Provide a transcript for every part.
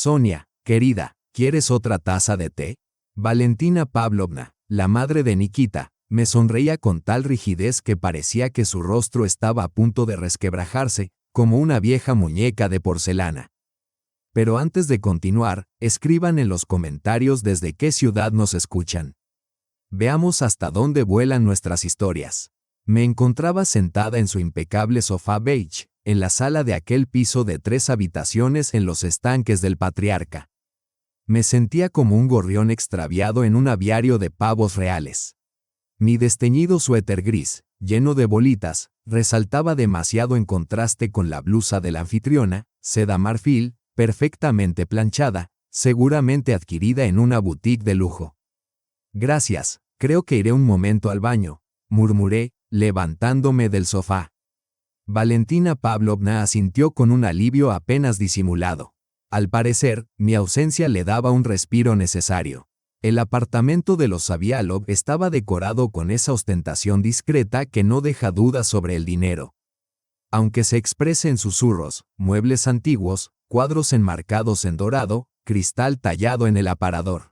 Sonia, querida, ¿quieres otra taza de té? Valentina Pavlovna, la madre de Nikita, me sonreía con tal rigidez que parecía que su rostro estaba a punto de resquebrajarse, como una vieja muñeca de porcelana. Pero antes de continuar, escriban en los comentarios desde qué ciudad nos escuchan. Veamos hasta dónde vuelan nuestras historias. Me encontraba sentada en su impecable sofá beige, en la sala de aquel piso de 3 habitaciones en los estanques del Patriarca. Me sentía como un gorrión extraviado en un aviario de pavos reales. Mi desteñido suéter gris, lleno de bolitas, resaltaba demasiado en contraste con la blusa de la anfitriona, seda marfil, perfectamente planchada, seguramente adquirida en una boutique de lujo. Gracias, creo que iré un momento al baño, murmuré, levantándome del sofá. Valentina Pavlovna asintió con un alivio apenas disimulado. Al parecer, mi ausencia le daba un respiro necesario. El apartamento de los Savialov estaba decorado con esa ostentación discreta que no deja dudas sobre el dinero. Aunque se exprese en susurros, muebles antiguos, cuadros enmarcados en dorado, cristal tallado en el aparador.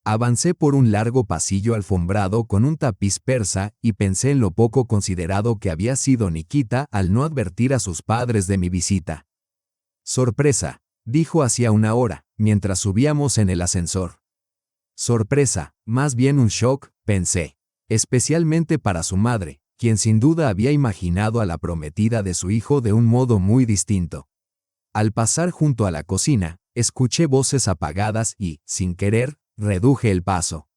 Avancé por un largo pasillo alfombrado con un tapiz persa y pensé en lo poco considerado que había sido Nikita al no advertir a sus padres de mi visita. Sorpresa, dijo hacía una hora, mientras subíamos en el ascensor. Sorpresa, más bien un shock, pensé, especialmente para su madre, quien sin duda había imaginado a la prometida de su hijo de un modo muy distinto. Al pasar junto a la cocina, escuché voces apagadas y, sin querer, reduje el paso.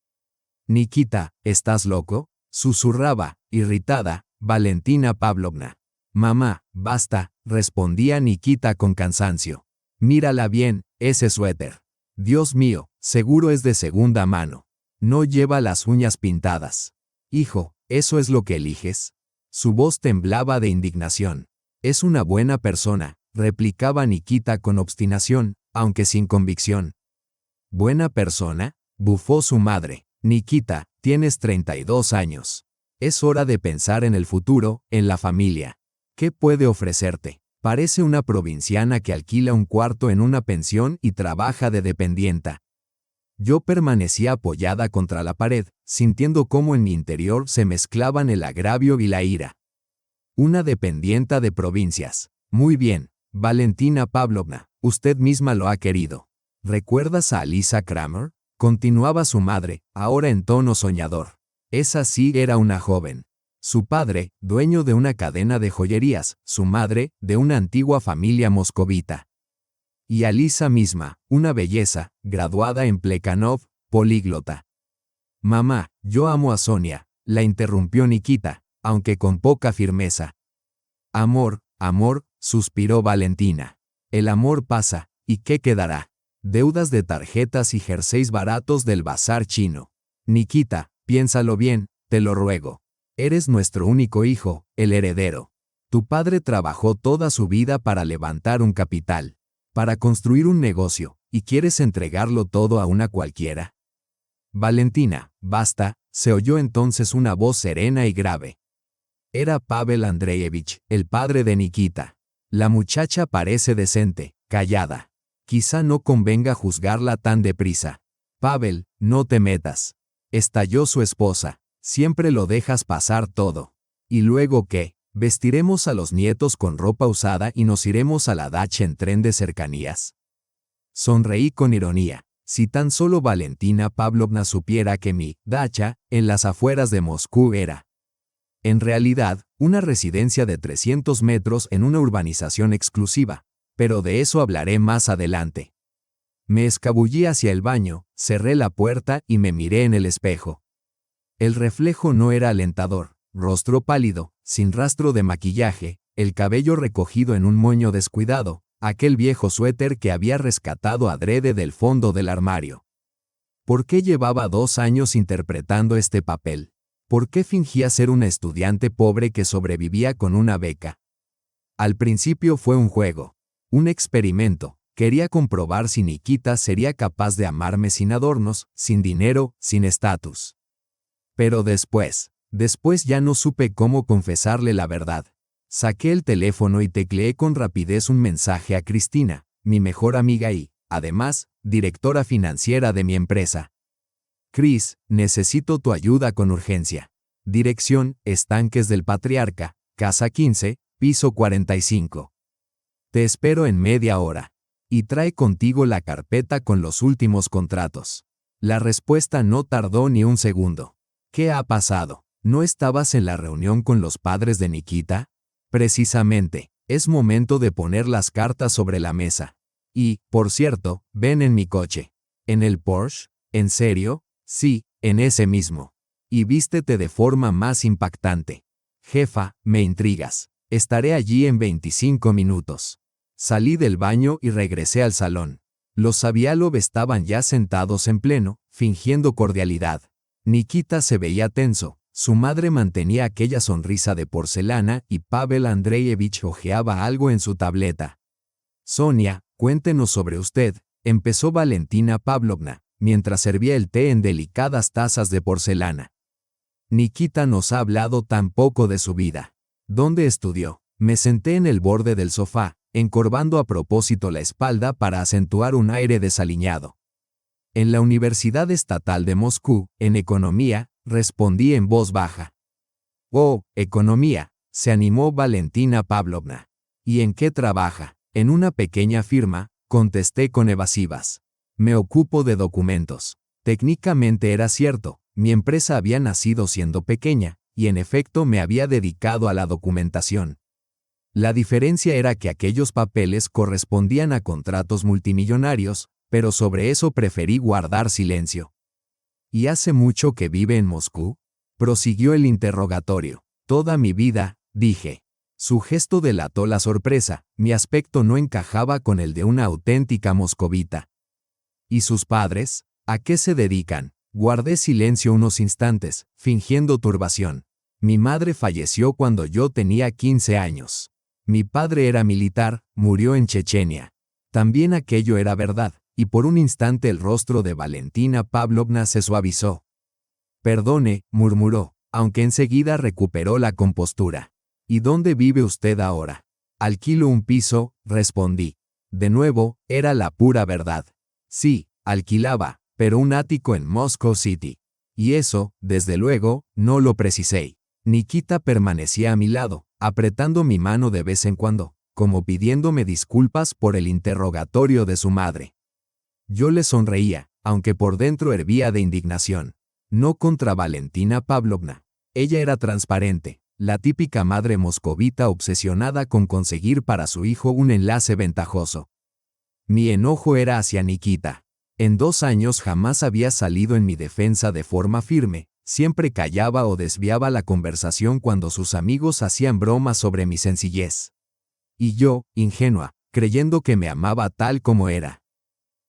Nikita, ¿estás loco?, susurraba, irritada, Valentina Pavlovna. Mamá, basta, respondía Nikita con cansancio. Mírala bien, ese suéter. Dios mío, seguro es de segunda mano. No lleva las uñas pintadas. Hijo, ¿eso es lo que eliges? Su voz temblaba de indignación. Es una buena persona, replicaba Nikita con obstinación, aunque sin convicción. ¿Buena persona?, bufó su madre. Nikita, tienes 32 años. Es hora de pensar en el futuro, en la familia. ¿Qué puede ofrecerte? Parece una provinciana que alquila un cuarto en una pensión y trabaja de dependienta. Yo permanecía apoyada contra la pared, sintiendo cómo en mi interior se mezclaban el agravio y la ira. Una dependienta de provincias. Muy bien, Valentina Pavlovna, usted misma lo ha querido. ¿Recuerdas a Alisa Kramer?, continuaba su madre, ahora en tono soñador. Esa sí era una joven. Su padre, dueño de una cadena de joyerías, su madre, de una antigua familia moscovita. Y Alisa misma, una belleza, graduada en Plekhanov, políglota. Mamá, yo amo a Sonia, la interrumpió Nikita, aunque con poca firmeza. Amor, amor, suspiró Valentina. El amor pasa, ¿y qué quedará? Deudas de tarjetas y jerseys baratos del bazar chino. Nikita, piénsalo bien, te lo ruego. Eres nuestro único hijo, el heredero. Tu padre trabajó toda su vida para levantar un capital, para construir un negocio, y quieres entregarlo todo a una cualquiera. Valentina, basta, se oyó entonces una voz serena y grave. Era Pavel Andreyevich, el padre de Nikita. La muchacha parece decente, callada. Quizá no convenga juzgarla tan deprisa. Pavel, no te metas. Estalló su esposa. Siempre lo dejas pasar todo. ¿Y luego qué? ¿Vestiremos a los nietos con ropa usada y nos iremos a la dacha en tren de cercanías? Sonreí con ironía. Si tan solo Valentina Pavlovna supiera que mi dacha, en las afueras de Moscú era, en realidad, una residencia de 300 metros en una urbanización exclusiva. Pero de eso hablaré más adelante. Me escabullí hacia el baño, cerré la puerta y me miré en el espejo. El reflejo no era alentador, rostro pálido, sin rastro de maquillaje, el cabello recogido en un moño descuidado, aquel viejo suéter que había rescatado adrede del fondo del armario. ¿Por qué llevaba 2 años interpretando este papel? ¿Por qué fingía ser una estudiante pobre que sobrevivía con una beca? Al principio fue un juego. Un experimento. Quería comprobar si Nikita sería capaz de amarme sin adornos, sin dinero, sin estatus. Pero después ya no supe cómo confesarle la verdad. Saqué el teléfono y tecleé con rapidez un mensaje a Cristina, mi mejor amiga y, además, directora financiera de mi empresa. Chris, necesito tu ayuda con urgencia. Dirección, Estanques del Patriarca, Casa 15, piso 45. Te espero en media hora. Y trae contigo la carpeta con los últimos contratos. La respuesta no tardó ni un segundo. ¿Qué ha pasado? ¿No estabas en la reunión con los padres de Nikita? Precisamente, es momento de poner las cartas sobre la mesa. Y, por cierto, ven en mi coche. ¿En el Porsche? ¿En serio? Sí, en ese mismo. Y vístete de forma más impactante. Jefa, me intrigas. Estaré allí en 25 minutos. Salí del baño y regresé al salón. Los Savialov estaban ya sentados en pleno, fingiendo cordialidad. Nikita se veía tenso, su madre mantenía aquella sonrisa de porcelana y Pavel Andreyevich hojeaba algo en su tableta. Sonia, cuéntenos sobre usted, empezó Valentina Pavlovna, mientras servía el té en delicadas tazas de porcelana. Nikita nos ha hablado tan poco de su vida. ¿Dónde estudió? Me senté en el borde del sofá, encorvando a propósito la espalda para acentuar un aire desaliñado. En la Universidad Estatal de Moscú, en economía, respondí en voz baja. Oh, economía, se animó Valentina Pavlovna. ¿Y en qué trabaja? En una pequeña firma, contesté con evasivas. Me ocupo de documentos. Técnicamente era cierto, mi empresa había nacido siendo pequeña, y en efecto me había dedicado a la documentación. La diferencia era que aquellos papeles correspondían a contratos multimillonarios, pero sobre eso preferí guardar silencio. ¿Y hace mucho que vive en Moscú? Prosiguió el interrogatorio. Toda mi vida, dije. Su gesto delató la sorpresa, mi aspecto no encajaba con el de una auténtica moscovita. ¿Y sus padres? ¿A qué se dedican? Guardé silencio unos instantes, fingiendo turbación. Mi madre falleció cuando yo tenía 15 años. Mi padre era militar, murió en Chechenia. También aquello era verdad, y por un instante el rostro de Valentina Pavlovna se suavizó. Perdone, murmuró, aunque enseguida recuperó la compostura. ¿Y dónde vive usted ahora? Alquilo un piso, respondí. De nuevo, era la pura verdad. Sí, alquilaba, pero un ático en Moscow City. Y eso, desde luego, no lo precisé. Nikita permanecía a mi lado, apretando mi mano de vez en cuando, como pidiéndome disculpas por el interrogatorio de su madre. Yo le sonreía, aunque por dentro hervía de indignación. No contra Valentina Pavlovna. Ella era transparente, la típica madre moscovita obsesionada con conseguir para su hijo un enlace ventajoso. Mi enojo era hacia Nikita. En 2 años jamás había salido en mi defensa de forma firme, siempre callaba o desviaba la conversación cuando sus amigos hacían bromas sobre mi sencillez. Y yo, ingenua, creyendo que me amaba tal como era.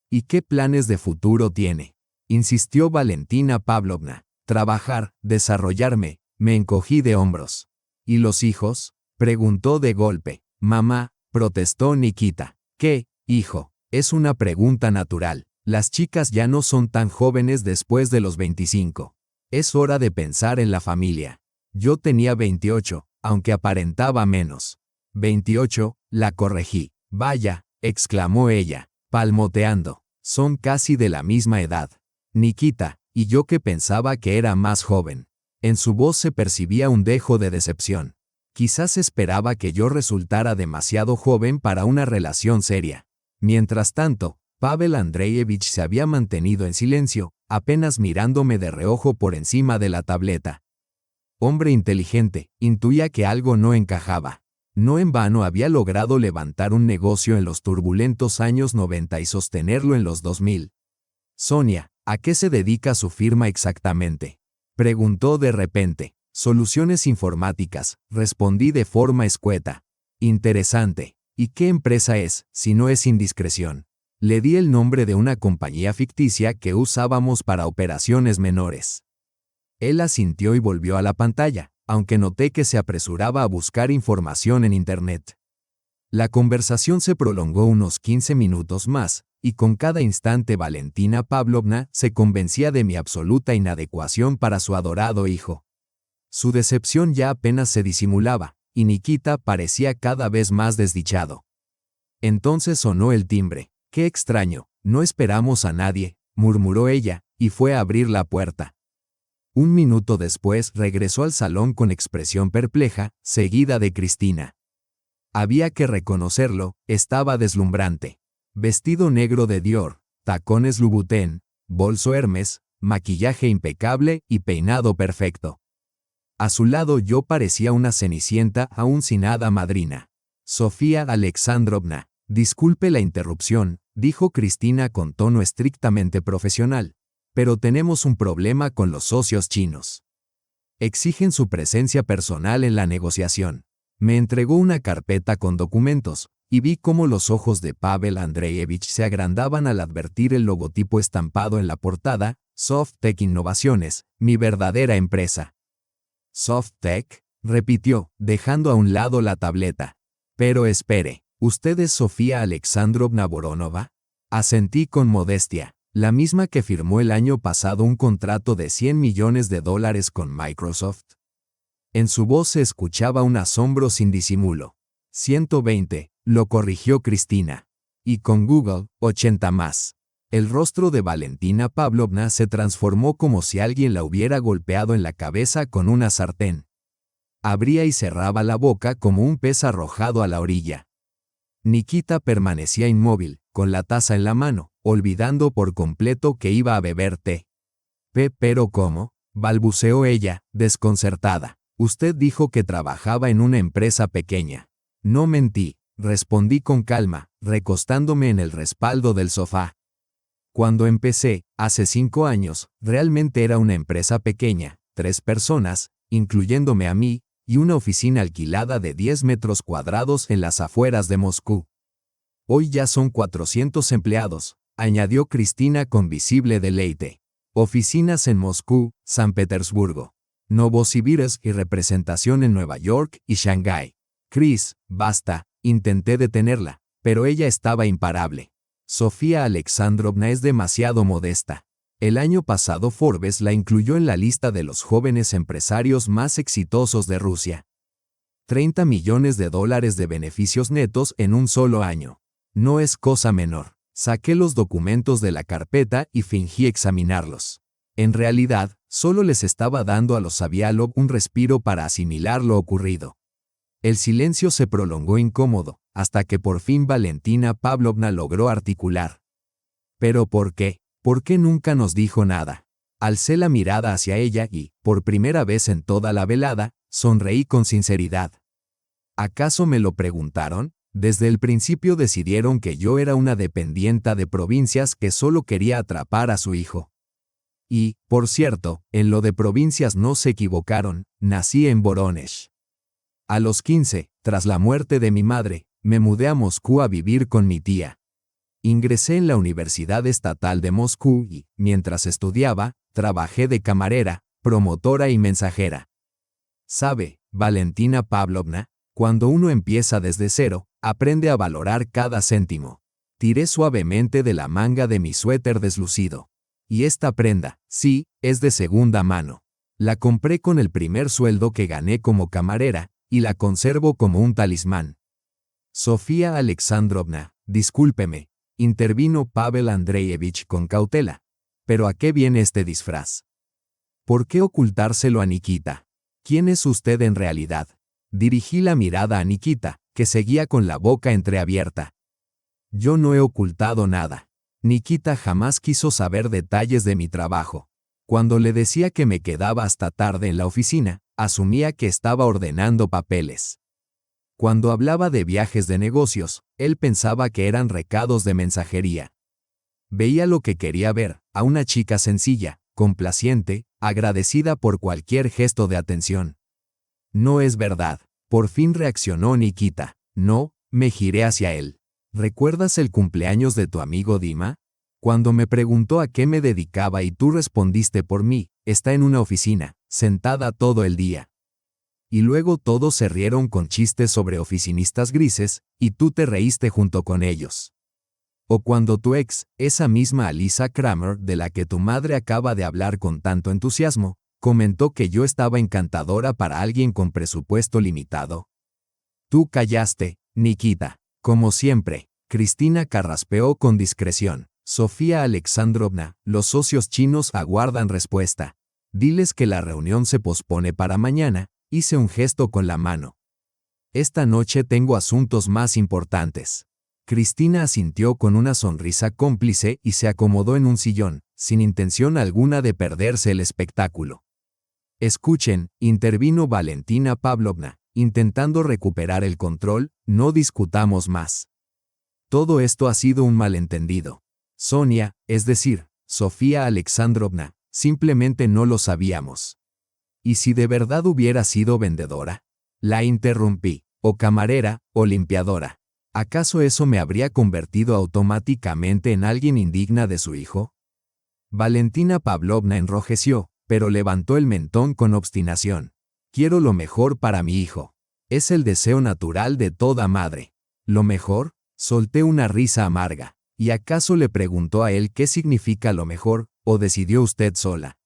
¿Y qué planes de futuro tiene? Insistió Valentina Pavlovna. Trabajar, desarrollarme, me encogí de hombros. ¿Y los hijos? Preguntó de golpe. Mamá, protestó Nikita. ¿Qué, hijo? Es una pregunta natural. Las chicas ya no son tan jóvenes después de los 25. Es hora de pensar en la familia. Yo tenía 28, aunque aparentaba menos. 28, la corregí. Vaya, exclamó ella, palmoteando. Son casi de la misma edad. Nikita, y yo que pensaba que era más joven. En su voz se percibía un dejo de decepción. Quizás esperaba que yo resultara demasiado joven para una relación seria. Mientras tanto, Pavel Andreyevich se había mantenido en silencio, apenas mirándome de reojo por encima de la tableta. Hombre inteligente, intuía que algo no encajaba. No en vano había logrado levantar un negocio en los turbulentos años 90 y sostenerlo en los 2000. Sonia, ¿a qué se dedica su firma exactamente? Preguntó de repente. Soluciones informáticas, respondí de forma escueta. Interesante. ¿Y qué empresa es, si no es indiscreción? Le di el nombre de una compañía ficticia que usábamos para operaciones menores. Él asintió y volvió a la pantalla, aunque noté que se apresuraba a buscar información en Internet. La conversación se prolongó unos 15 minutos más, y con cada instante Valentina Pavlovna se convencía de mi absoluta inadecuación para su adorado hijo. Su decepción ya apenas se disimulaba, y Nikita parecía cada vez más desdichado. Entonces sonó el timbre. ¡Qué extraño!, No esperamos a nadie, murmuró ella, y fue a abrir la puerta. Un minuto después regresó al salón con expresión perpleja, seguida de Cristina. Había que reconocerlo, estaba deslumbrante. Vestido negro de Dior, tacones Louboutin, bolso Hermes, maquillaje impecable y peinado perfecto. A su lado yo parecía una cenicienta aún sin hada madrina. Sofía Alexandrovna, disculpe la interrupción, dijo Cristina con tono estrictamente profesional, pero tenemos un problema con los socios chinos. Exigen su presencia personal en la negociación. Me entregó una carpeta con documentos, y vi cómo los ojos de Pavel Andreyevich se agrandaban al advertir el logotipo estampado en la portada, SoftTech Innovaciones, mi verdadera empresa. ¿SoftTech? Repitió, dejando a un lado la tableta. Pero espere, ¿usted es Sofía Alexandrovna Voronova? Asentí con modestia, la misma que firmó el año pasado un contrato de $100 millones con Microsoft. En su voz se escuchaba un asombro sin disimulo. 120, lo corrigió Cristina. Y con Google, 80 más. El rostro de Valentina Pavlovna se transformó como si alguien la hubiera golpeado en la cabeza con una sartén. Abría y cerraba la boca como un pez arrojado a la orilla. Nikita permanecía inmóvil, con la taza en la mano, olvidando por completo que iba a beber té. Pero ¿cómo? Balbuceó ella, desconcertada. Usted dijo que trabajaba en una empresa pequeña. No mentí, respondí con calma, recostándome en el respaldo del sofá. Cuando empecé, hace 5 años, realmente era una empresa pequeña, 3 personas, incluyéndome a mí, y una oficina alquilada de 10 metros cuadrados en las afueras de Moscú. Hoy ya son 400 empleados, añadió Cristina con visible deleite. Oficinas en Moscú, San Petersburgo, Novosibirsk y representación en Nueva York y Shanghái. Chris, basta, intenté detenerla, pero ella estaba imparable. Sofía Alexandrovna es demasiado modesta. El año pasado Forbes la incluyó en la lista de los jóvenes empresarios más exitosos de Rusia. $30 millones de beneficios netos en un solo año. No es cosa menor. Saqué los documentos de la carpeta y fingí examinarlos. En realidad, solo les estaba dando a los Savialov un respiro para asimilar lo ocurrido. El silencio se prolongó incómodo, hasta que por fin Valentina Pavlovna logró articular. ¿Pero por qué? ¿Por qué nunca nos dijo nada? Alcé la mirada hacia ella y, por primera vez en toda la velada, sonreí con sinceridad. ¿Acaso me lo preguntaron? Desde el principio decidieron que yo era una dependienta de provincias que solo quería atrapar a su hijo. Y, por cierto, en lo de provincias no se equivocaron, nací en Voronezh. A los 15, tras la muerte de mi madre, me mudé a Moscú a vivir con mi tía. Ingresé en la Universidad Estatal de Moscú y, mientras estudiaba, trabajé de camarera, promotora y mensajera. ¿Sabe, Valentina Pavlovna? Cuando uno empieza desde cero, aprende a valorar cada céntimo. Tiré suavemente de la manga de mi suéter deslucido. Y esta prenda, sí, es de segunda mano. La compré con el primer sueldo que gané como camarera, y la conservo como un talismán. Sofía Alexandrovna, discúlpeme, intervino Pavel Andreyevich con cautela. ¿Pero a qué viene este disfraz? ¿Por qué ocultárselo a Nikita? ¿Quién es usted en realidad? Dirigí la mirada a Nikita, que seguía con la boca entreabierta. Yo no he ocultado nada. Nikita jamás quiso saber detalles de mi trabajo. Cuando le decía que me quedaba hasta tarde en la oficina, asumía que estaba ordenando papeles. Cuando hablaba de viajes de negocios, él pensaba que eran recados de mensajería. Veía lo que quería ver, a una chica sencilla, complaciente, agradecida por cualquier gesto de atención. No es verdad. Por fin reaccionó Nikita. No, me giré hacia él. ¿Recuerdas el cumpleaños de tu amigo Dima? Cuando me preguntó a qué me dedicaba y tú respondiste por mí, está en una oficina, sentada todo el día. Y luego todos se rieron con chistes sobre oficinistas grises, y tú te reíste junto con ellos. O cuando tu ex, esa misma Alisa Kramer de la que tu madre acaba de hablar con tanto entusiasmo, comentó que yo estaba encantadora para alguien con presupuesto limitado. Tú callaste, Nikita. Como siempre, Cristina carraspeó con discreción. Sofía Alexandrovna, los socios chinos aguardan respuesta. Diles que la reunión se pospone para mañana, hice un gesto con la mano. Esta noche tengo asuntos más importantes. Cristina asintió con una sonrisa cómplice y se acomodó en un sillón, sin intención alguna de perderse el espectáculo. Escuchen, intervino Valentina Pavlovna, intentando recuperar el control, no discutamos más. Todo esto ha sido un malentendido. Sonia, es decir, Sofía Alexandrovna, simplemente no lo sabíamos. ¿Y si de verdad hubiera sido vendedora? La interrumpí, o camarera, o limpiadora. ¿Acaso eso me habría convertido automáticamente en alguien indigna de su hijo? Valentina Pavlovna enrojeció, pero levantó el mentón con obstinación. Quiero lo mejor para mi hijo. Es el deseo natural de toda madre. ¿Lo mejor? Solté una risa amarga. ¿Y acaso le preguntó a él qué significa lo mejor, o decidió usted sola?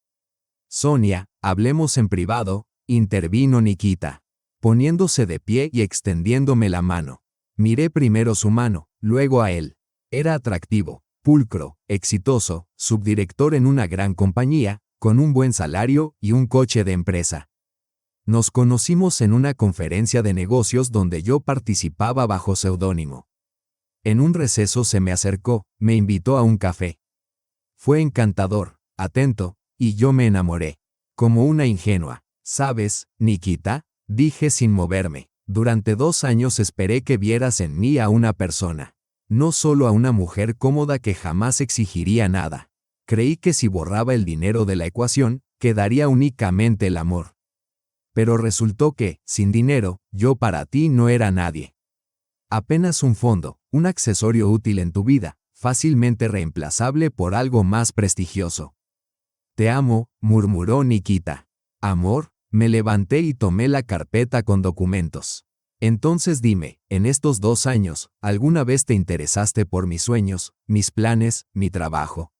Sonia, hablemos en privado, intervino Nikita, poniéndose de pie y extendiéndome la mano. Miré primero su mano, luego a él. Era atractivo, pulcro, exitoso, subdirector en una gran compañía, con un buen salario y un coche de empresa. Nos conocimos en una conferencia de negocios donde yo participaba bajo seudónimo. En un receso se me acercó, me invitó a un café. Fue encantador, atento, y yo me enamoré. Como una ingenua. ¿Sabes, Nikita? Dije sin moverme. Durante 2 años esperé que vieras en mí a una persona. No solo a una mujer cómoda que jamás exigiría nada. Creí que si borraba el dinero de la ecuación, quedaría únicamente el amor. Pero resultó que, sin dinero, yo para ti no era nadie. Apenas un fondo, un accesorio útil en tu vida, fácilmente reemplazable por algo más prestigioso. Te amo, murmuró Nikita. ¿Amor? Me levanté y tomé la carpeta con documentos. Entonces dime, en estos 2 años, ¿alguna vez te interesaste por mis sueños, mis planes, mi trabajo?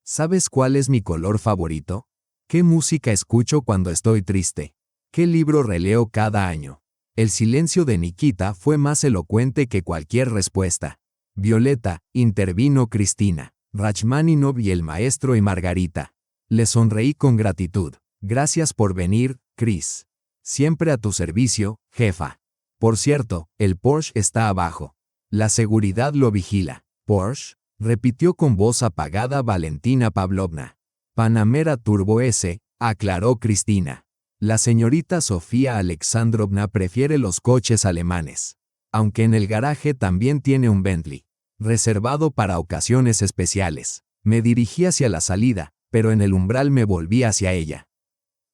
¿Sabes cuál es mi color favorito? ¿Qué música escucho cuando estoy triste? ¿Qué libro releo cada año? El silencio de Nikita fue más elocuente que cualquier respuesta. Violeta, intervino Cristina, Rachmaninoff y el maestro y Margarita. Le sonreí con gratitud. Gracias por venir, Chris. Siempre a tu servicio, jefa. Por cierto, el Porsche está abajo. La seguridad lo vigila. ¿Porsche? Repitió con voz apagada Valentina Pavlovna. Panamera Turbo S, aclaró Cristina. La señorita Sofía Alexandrovna prefiere los coches alemanes. Aunque en el garaje también tiene un Bentley, reservado para ocasiones especiales. Me dirigí hacia la salida, pero en el umbral me volví hacia ella.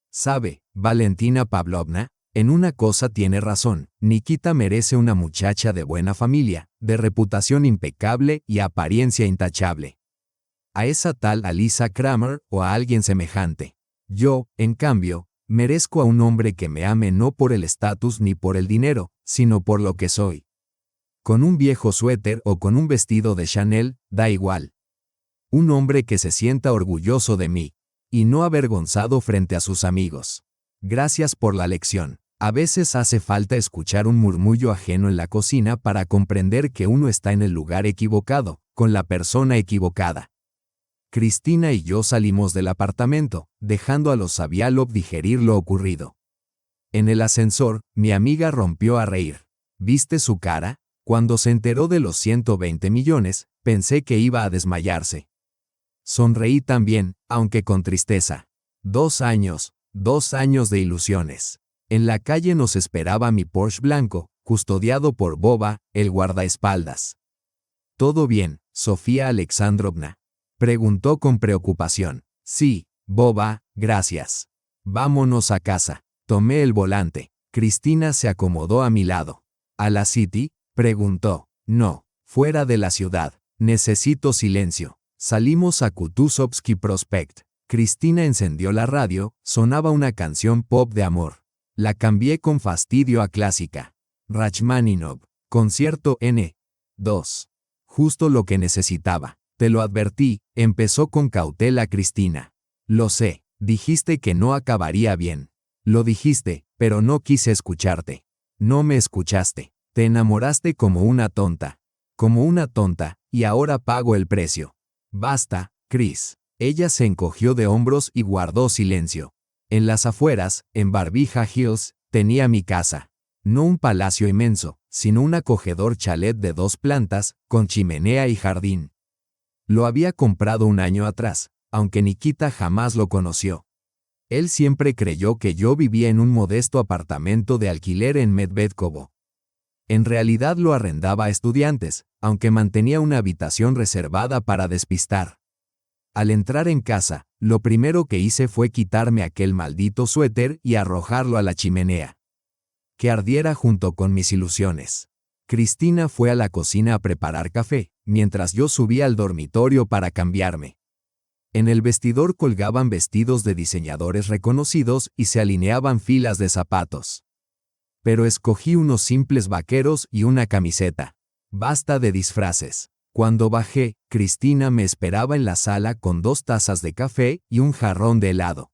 ¿Sabe, Valentina Pavlovna? En una cosa tiene razón. Nikita merece una muchacha de buena familia, de reputación impecable y apariencia intachable. A esa tal Alisa Kramer o a alguien semejante. Yo, en cambio, merezco a un hombre que me ame no por el estatus ni por el dinero, sino por lo que soy. Con un viejo suéter o con un vestido de Chanel, da igual. Un hombre que se sienta orgulloso de mí, y no avergonzado frente a sus amigos. Gracias por la lección. A veces hace falta escuchar un murmullo ajeno en la cocina para comprender que uno está en el lugar equivocado, con la persona equivocada. Cristina y yo salimos del apartamento, dejando a los Savialov digerir lo ocurrido. En el ascensor, mi amiga rompió a reír. ¿Viste su cara? Cuando se enteró de los 120 millones, pensé que iba a desmayarse. Sonreí también, aunque con tristeza. 2 años, 2 años de ilusiones. En la calle nos esperaba mi Porsche blanco, custodiado por Boba, el guardaespaldas. ¿Todo bien, Sofía Alexandrovna? Preguntó con preocupación. Sí, Boba, gracias. Vámonos a casa. Tomé el volante. Cristina se acomodó a mi lado. ¿A la City? Preguntó. No, fuera de la ciudad. Necesito silencio. Salimos a Kutuzovsky Prospect. Cristina encendió la radio, sonaba una canción pop de amor. La cambié con fastidio a clásica. Rachmaninoff, concierto N2. Justo lo que necesitaba. Te lo advertí, empezó con cautela Cristina. Lo sé, dijiste que no acabaría bien. Lo dijiste, pero no quise escucharte. No me escuchaste. Te enamoraste como una tonta. Como una tonta, y ahora pago el precio. Basta, Chris. Ella se encogió de hombros y guardó silencio. En las afueras, en Barbija Hills, tenía mi casa. No un palacio inmenso, sino un acogedor chalet de 2 plantas, con chimenea y jardín. Lo había comprado un año atrás, aunque Nikita jamás lo conoció. Él siempre creyó que yo vivía en un modesto apartamento de alquiler en Medvedkovo. En realidad lo arrendaba a estudiantes, aunque mantenía una habitación reservada para despistar. Al entrar en casa, lo primero que hice fue quitarme aquel maldito suéter y arrojarlo a la chimenea. Que ardiera junto con mis ilusiones. Cristina fue a la cocina a preparar café, mientras yo subía al dormitorio para cambiarme. En el vestidor colgaban vestidos de diseñadores reconocidos y se alineaban filas de zapatos. Pero escogí unos simples vaqueros y una camiseta. Basta de disfraces. Cuando bajé, Cristina me esperaba en la sala con 2 tazas de café y un jarrón de helado.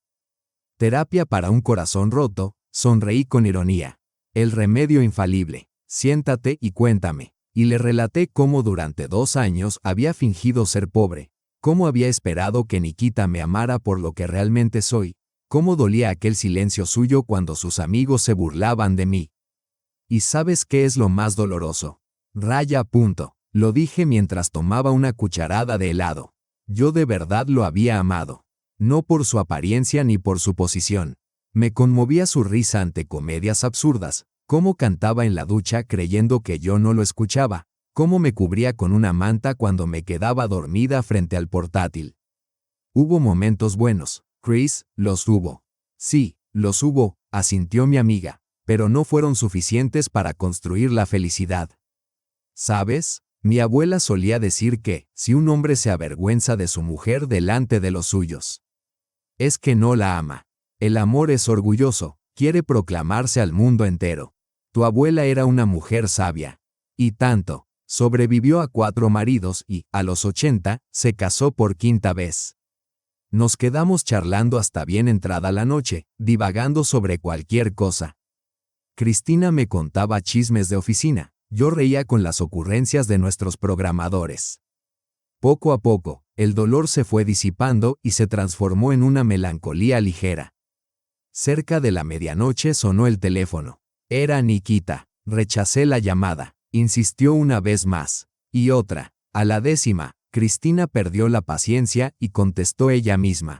Terapia para un corazón roto, sonreí con ironía. El remedio infalible. Siéntate y cuéntame. Y le relaté cómo durante 2 años había fingido ser pobre, cómo había esperado que Nikita me amara por lo que realmente soy, cómo dolía aquel silencio suyo cuando sus amigos se burlaban de mí. ¿Y sabes qué es lo más doloroso? Raya. Lo dije mientras tomaba una cucharada de helado. Yo de verdad lo había amado. No por su apariencia ni por su posición. Me conmovía su risa ante comedias absurdas, cómo cantaba en la ducha creyendo que yo no lo escuchaba, cómo me cubría con una manta cuando me quedaba dormida frente al portátil. Hubo momentos buenos, Chris, los hubo. Sí, los hubo, asintió mi amiga, pero no fueron suficientes para construir la felicidad. ¿Sabes? Mi abuela solía decir que, si un hombre se avergüenza de su mujer delante de los suyos, es que no la ama. El amor es orgulloso, quiere proclamarse al mundo entero. Tu abuela era una mujer sabia. Y tanto, sobrevivió a 4 maridos y, a los 80, se casó por 5ª vez. Nos quedamos charlando hasta bien entrada la noche, divagando sobre cualquier cosa. Cristina me contaba chismes de oficina. Yo reía con las ocurrencias de nuestros programadores. Poco a poco, el dolor se fue disipando y se transformó en una melancolía ligera. Cerca de la medianoche sonó el teléfono. Era Nikita. Rechacé la llamada. Insistió una vez más. Y otra. A la 10ª, Cristina perdió la paciencia y contestó ella misma.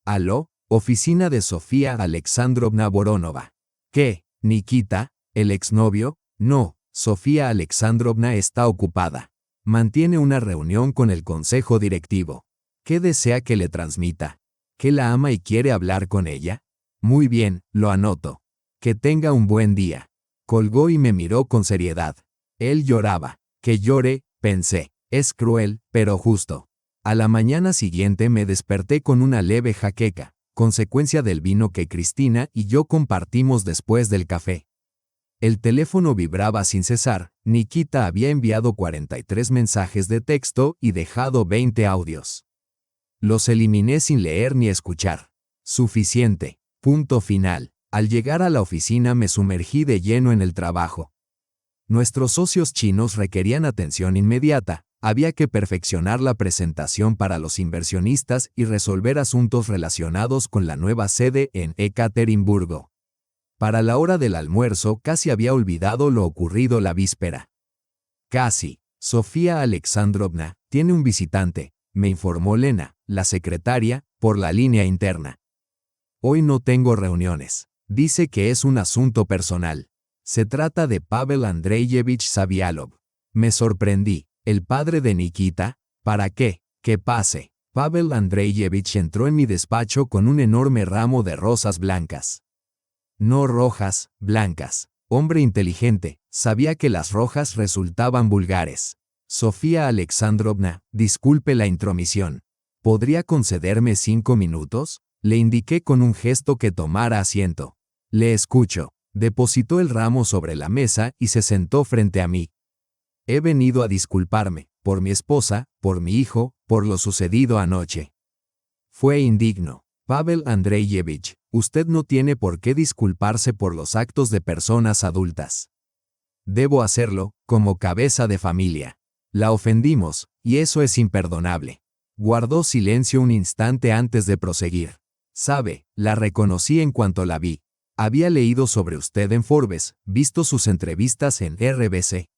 «¿Aló? Oficina de Sofía Alexandrovna Voronova». «¿Qué? Nikita? ¿El exnovio?» «No. Sofía Alexandrovna está ocupada. Mantiene una reunión con el consejo directivo. ¿Qué desea que le transmita? ¿Que la ama y quiere hablar con ella? Muy bien, lo anoto. Que tenga un buen día». Colgó y me miró con seriedad. Él lloraba. Que llore, pensé. Es cruel, pero justo. A la mañana siguiente me desperté con una leve jaqueca, consecuencia del vino que Cristina y yo compartimos después del café. El teléfono vibraba sin cesar. Nikita había enviado 43 mensajes de texto y dejado 20 audios. Los eliminé sin leer ni escuchar. Suficiente. Punto final. Al llegar a la oficina me sumergí de lleno en el trabajo. Nuestros socios chinos requerían atención inmediata. Había que perfeccionar la presentación para los inversionistas y resolver asuntos relacionados con la nueva sede en Ekaterimburgo. Para la hora del almuerzo casi había olvidado lo ocurrido la víspera. Casi. Sofía Alexandrovna tiene un visitante, me informó Lena, la secretaria, por la línea interna. Hoy no tengo reuniones. Dice que es un asunto personal. Se trata de Pavel Andreyevich Savialov. Me sorprendí. ¿El padre de Nikita? ¿Para qué? Que pase. Pavel Andreyevich entró en mi despacho con un enorme ramo de rosas blancas. No rojas, blancas. Hombre inteligente, sabía que las rojas resultaban vulgares. Sofía Alexandrovna, disculpe la intromisión. ¿Podría concederme 5 minutos? Le indiqué con un gesto que tomara asiento. Le escucho. Depositó el ramo sobre la mesa y se sentó frente a mí. He venido a disculparme, por mi esposa, por mi hijo, por lo sucedido anoche. Fue indigno. Pavel Andreyevich, usted no tiene por qué disculparse por los actos de personas adultas. Debo hacerlo, como cabeza de familia. La ofendimos, y eso es imperdonable. Guardó silencio un instante antes de proseguir. Sabe, la reconocí en cuanto la vi. Había leído sobre usted en Forbes, visto sus entrevistas en RBC.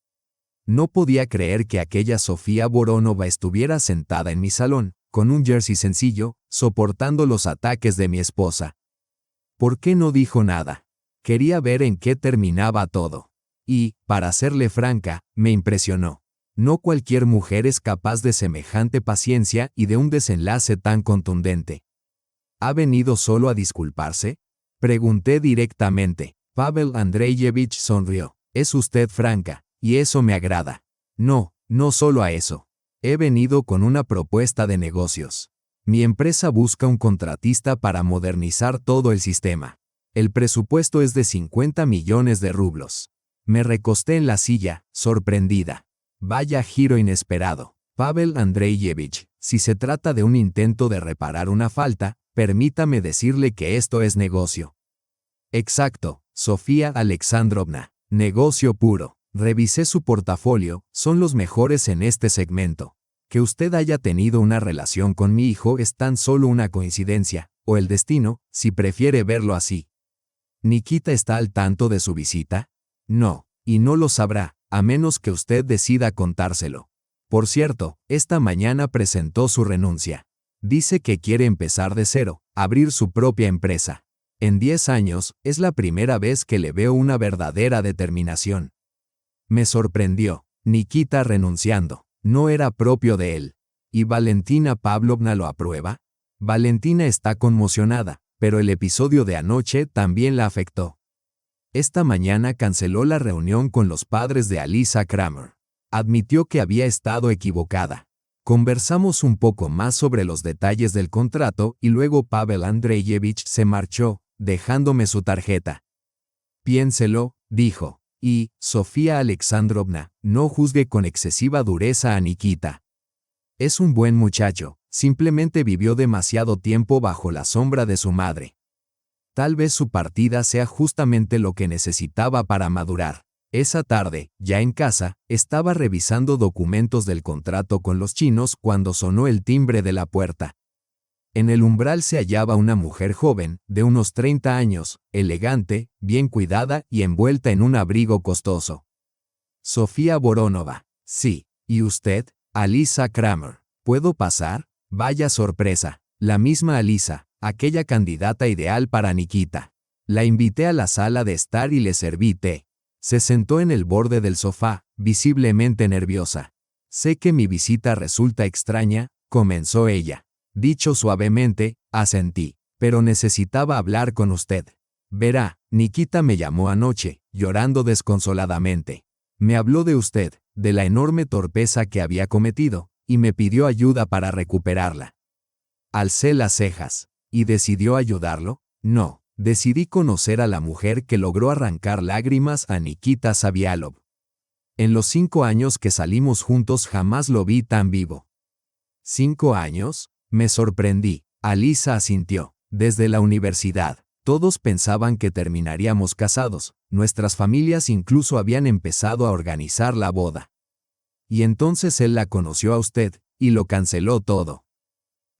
No podía creer que aquella Sofía Voronova estuviera sentada en mi salón, con un jersey sencillo, soportando los ataques de mi esposa. ¿Por qué no dijo nada? Quería ver en qué terminaba todo. Y, para serle franca, me impresionó. No cualquier mujer es capaz de semejante paciencia y de un desenlace tan contundente. ¿Ha venido solo a disculparse? Pregunté directamente. Pavel Andreyevich sonrió. Es usted franca, y eso me agrada. No, no solo a eso. He venido con una propuesta de negocios. Mi empresa busca un contratista para modernizar todo el sistema. El presupuesto es de 50 millones de rublos. Me recosté en la silla, sorprendida. Vaya giro inesperado. Pavel Andreyevich, si se trata de un intento de reparar una falta, permítame decirle que esto es negocio. Exacto, Sofía Alexandrovna. Negocio puro. Revisé su portafolio, son los mejores en este segmento. Que usted haya tenido una relación con mi hijo es tan solo una coincidencia, o el destino, si prefiere verlo así. ¿Nikita está al tanto de su visita? No, y no lo sabrá, a menos que usted decida contárselo. Por cierto, esta mañana presentó su renuncia. Dice que quiere empezar de cero, abrir su propia empresa. En 10 años, es la primera vez que le veo una verdadera determinación. Me sorprendió. Nikita renunciando. No era propio de él. ¿Y Valentina Pavlovna lo aprueba? Valentina está conmocionada, pero el episodio de anoche también la afectó. Esta mañana canceló la reunión con los padres de Alisa Kramer. Admitió que había estado equivocada. Conversamos un poco más sobre los detalles del contrato y luego Pavel Andreyevich se marchó, dejándome su tarjeta. Piénselo, dijo. Y, Sofía Alexandrovna, no juzgue con excesiva dureza a Nikita. Es un buen muchacho, simplemente vivió demasiado tiempo bajo la sombra de su madre. Tal vez su partida sea justamente lo que necesitaba para madurar. Esa tarde, ya en casa, estaba revisando documentos del contrato con los chinos cuando sonó el timbre de la puerta. En el umbral se hallaba una mujer joven, de unos 30 años, elegante, bien cuidada y envuelta en un abrigo costoso. Sofía Voronova. Sí. ¿Y usted? Alisa Kramer. ¿Puedo pasar? Vaya sorpresa. La misma Alisa, aquella candidata ideal para Nikita. La invité a la sala de estar y le serví té. Se sentó en el borde del sofá, visiblemente nerviosa. Sé que mi visita resulta extraña, comenzó ella. Dicho suavemente, asentí. Pero necesitaba hablar con usted. Verá, Nikita me llamó anoche, llorando desconsoladamente. Me habló de usted, de la enorme torpeza que había cometido, y me pidió ayuda para recuperarla. Alcé las cejas. ¿Y decidió ayudarlo? No, decidí conocer a la mujer que logró arrancar lágrimas a Nikita Savialov. En los 5 años que salimos juntos jamás lo vi tan vivo. ¿5 años? Me sorprendí. Alisa asintió. Desde la universidad, todos pensaban que terminaríamos casados, nuestras familias incluso habían empezado a organizar la boda. Y entonces él la conoció a usted, y lo canceló todo.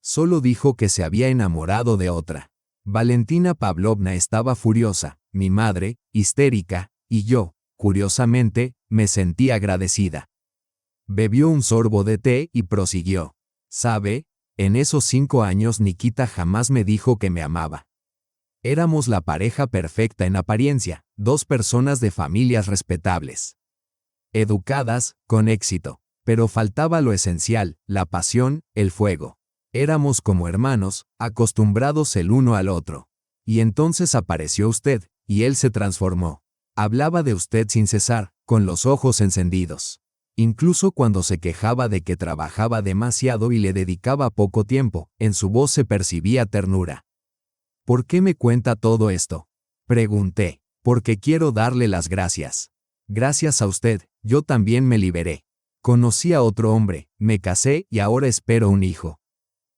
Solo dijo que se había enamorado de otra. Valentina Pavlovna estaba furiosa, mi madre, histérica, y yo, curiosamente, me sentí agradecida. Bebió un sorbo de té y prosiguió. ¿Sabe? En esos 5 años Nikita jamás me dijo que me amaba. Éramos la pareja perfecta en apariencia, 2 personas de familias respetables. Educadas, con éxito. Pero faltaba lo esencial, la pasión, el fuego. Éramos como hermanos, acostumbrados el uno al otro. Y entonces apareció usted, y él se transformó. Hablaba de usted sin cesar, con los ojos encendidos. Incluso cuando se quejaba de que trabajaba demasiado y le dedicaba poco tiempo, en su voz se percibía ternura. ¿Por qué me cuenta todo esto? Pregunté. Porque quiero darle las gracias. Gracias a usted, yo también me liberé. Conocí a otro hombre, me casé y ahora espero un hijo.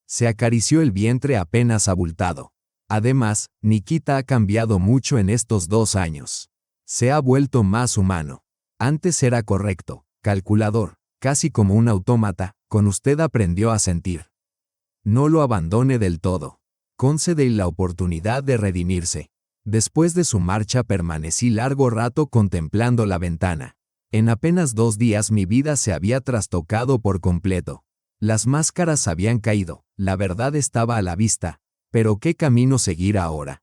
Se acarició el vientre apenas abultado. Además, Nikita ha cambiado mucho en estos 2 años. Se ha vuelto más humano. Antes era correcto, calculador, casi como un autómata, con usted aprendió a sentir. no lo abandone del todo. Concédele la oportunidad de redimirse. Después de su marcha permanecí largo rato contemplando la ventana. En apenas 2 días mi vida se había trastocado por completo. Las máscaras habían caído, la verdad estaba a la vista, pero ¿qué camino seguir ahora?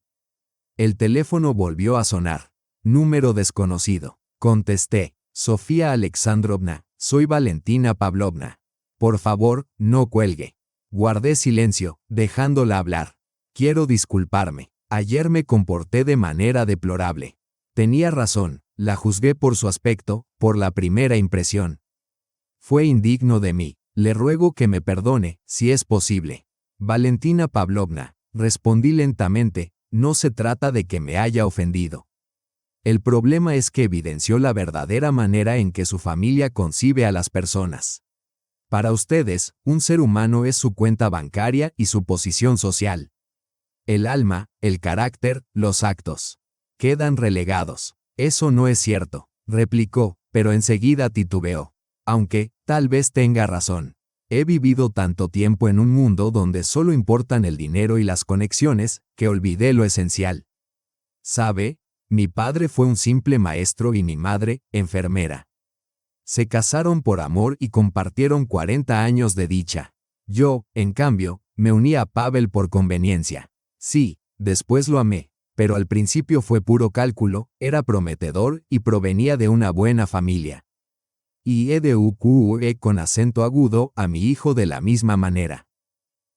El teléfono volvió a sonar. Número desconocido. Contesté. Sofía Alexandrovna, soy Valentina Pavlovna. Por favor, no cuelgue. Guardé silencio, dejándola hablar. Quiero disculparme. Ayer me comporté de manera deplorable. Tenía razón, la juzgué por su aspecto, por la primera impresión. Fue indigno de mí. Le ruego que me perdone, si es posible. Valentina Pavlovna, respondí lentamente, no se trata de que me haya ofendido. El problema es que evidenció la verdadera manera en que su familia concibe a las personas. Para ustedes, un ser humano es su cuenta bancaria y su posición social. El alma, el carácter, los actos. Quedan relegados. Eso no es cierto, replicó, pero enseguida titubeó. Aunque, tal vez tenga razón. He vivido tanto tiempo en un mundo donde solo importan el dinero y las conexiones, que olvidé lo esencial. ¿Sabe? Mi padre fue un simple maestro y mi madre, enfermera. Se casaron por amor y compartieron 40 años de dicha. Yo, en cambio, me uní a Pavel por conveniencia. Sí, después lo amé, pero al principio fue puro cálculo, era prometedor y provenía de una buena familia. Y eduque con acento agudo a mi hijo de la misma manera.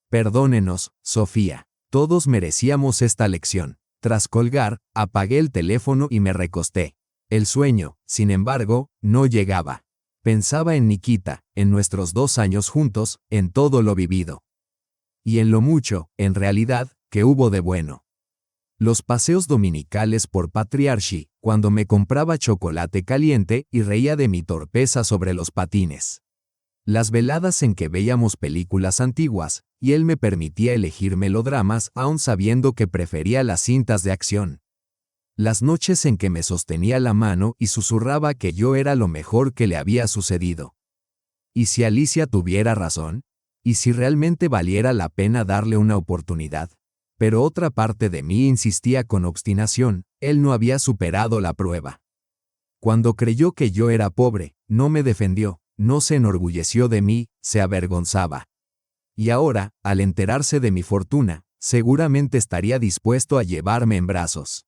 Perdónenos, Sofía, todos merecíamos esta lección. Tras colgar, apagué el teléfono y me recosté. El sueño, sin embargo, no llegaba. Pensaba en Nikita, en nuestros 2 años juntos, en todo lo vivido. Y en lo mucho, en realidad, que hubo de bueno. Los paseos dominicales por Patriarchy, cuando me compraba chocolate caliente y reía de mi torpeza sobre los patines. Las veladas en que veíamos películas antiguas, y él me permitía elegir melodramas aun sabiendo que prefería las cintas de acción. Las noches en que me sostenía la mano y susurraba que yo era lo mejor que le había sucedido. ¿Y si Alicia tuviera razón? ¿Y si realmente valiera la pena darle una oportunidad? Pero otra parte de mí insistía con obstinación, él no había superado la prueba. Cuando creyó que yo era pobre, no me defendió, no se enorgulleció de mí, se avergonzaba. Y ahora, al enterarse de mi fortuna, seguramente estaría dispuesto a llevarme en brazos.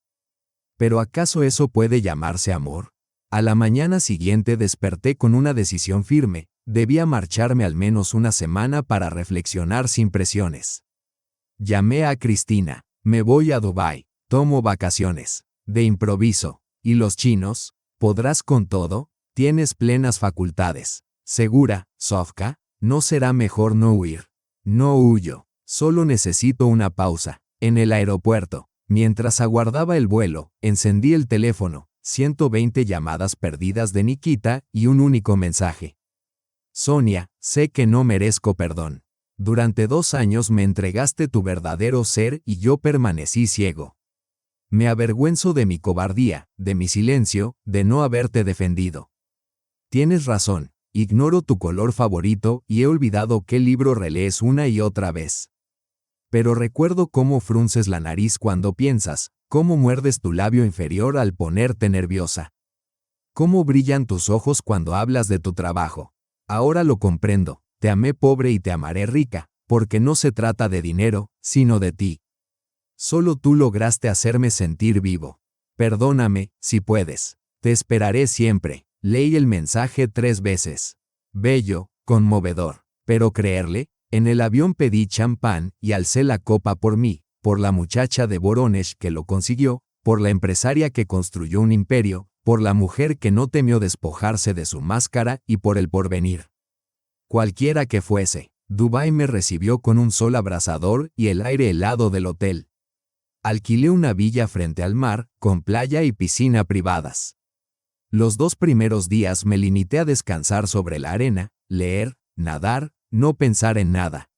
¿Pero acaso eso puede llamarse amor? A la mañana siguiente desperté con una decisión firme, debía marcharme al menos una semana para reflexionar sin presiones. Llamé a Cristina, me voy a Dubái, tomo vacaciones, de improviso, ¿y los chinos? ¿Podrás con todo? Tienes plenas facultades. ¿Segura, Sofka? ¿No será mejor no huir? No huyo, solo necesito una pausa. En el aeropuerto, mientras aguardaba el vuelo, encendí el teléfono, 120 llamadas perdidas de Nikita y un único mensaje. Sonia, sé que no merezco perdón. Durante 2 años me entregaste tu verdadero ser y yo permanecí ciego. Me avergüenzo de mi cobardía, de mi silencio, de no haberte defendido. Tienes razón, ignoro tu color favorito y he olvidado qué libro relees una y otra vez. Pero recuerdo cómo frunces la nariz cuando piensas, cómo muerdes tu labio inferior al ponerte nerviosa. Cómo brillan tus ojos cuando hablas de tu trabajo. Ahora lo comprendo. Te amé pobre y te amaré rica, porque no se trata de dinero, sino de ti. Solo tú lograste hacerme sentir vivo. Perdóname, si puedes. Te esperaré siempre. Leí el mensaje 3 veces. Bello, conmovedor. Pero creerle, en el avión pedí champán y alcé la copa por mí, por la muchacha de Voronezh que lo consiguió, por la empresaria que construyó un imperio, por la mujer que no temió despojarse de su máscara y por el porvenir. Cualquiera que fuese, Dubái me recibió con un sol abrasador y el aire helado del hotel. Alquilé una villa frente al mar, con playa y piscina privadas. Los 2 primeros días me limité a descansar sobre la arena, leer, nadar, no pensar en nada.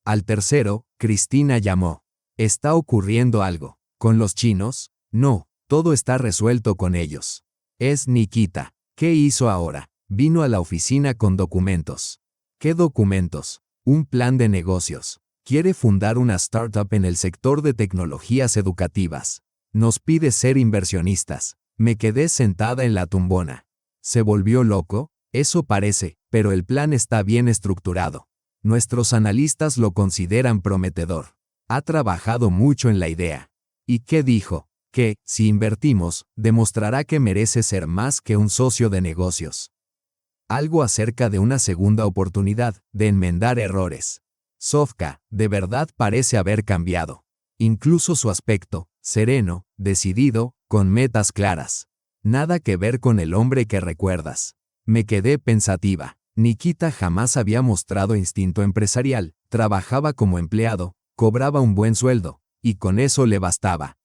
Al tercero, Cristina llamó. ¿Está ocurriendo algo? ¿Con los chinos? No, todo está resuelto con ellos. Es Nikita. ¿Qué hizo ahora? Vino a la oficina con documentos. ¿Qué documentos? Un plan de negocios. Quiere fundar una startup en el sector de tecnologías educativas. Nos pide ser inversionistas. Me quedé sentada en la tumbona. ¿Se volvió loco? Eso parece, pero el plan está bien estructurado. Nuestros analistas lo consideran prometedor. Ha trabajado mucho en la idea. ¿Y qué dijo? Que, si invertimos, demostrará que merece ser más que un socio de negocios. Algo acerca de una segunda oportunidad, de enmendar errores. Sofka, de verdad parece haber cambiado. Incluso su aspecto, sereno, decidido, con metas claras. Nada que ver con el hombre que recuerdas. Me quedé pensativa. Nikita jamás había mostrado instinto empresarial, trabajaba como empleado, cobraba un buen sueldo, y con eso le bastaba.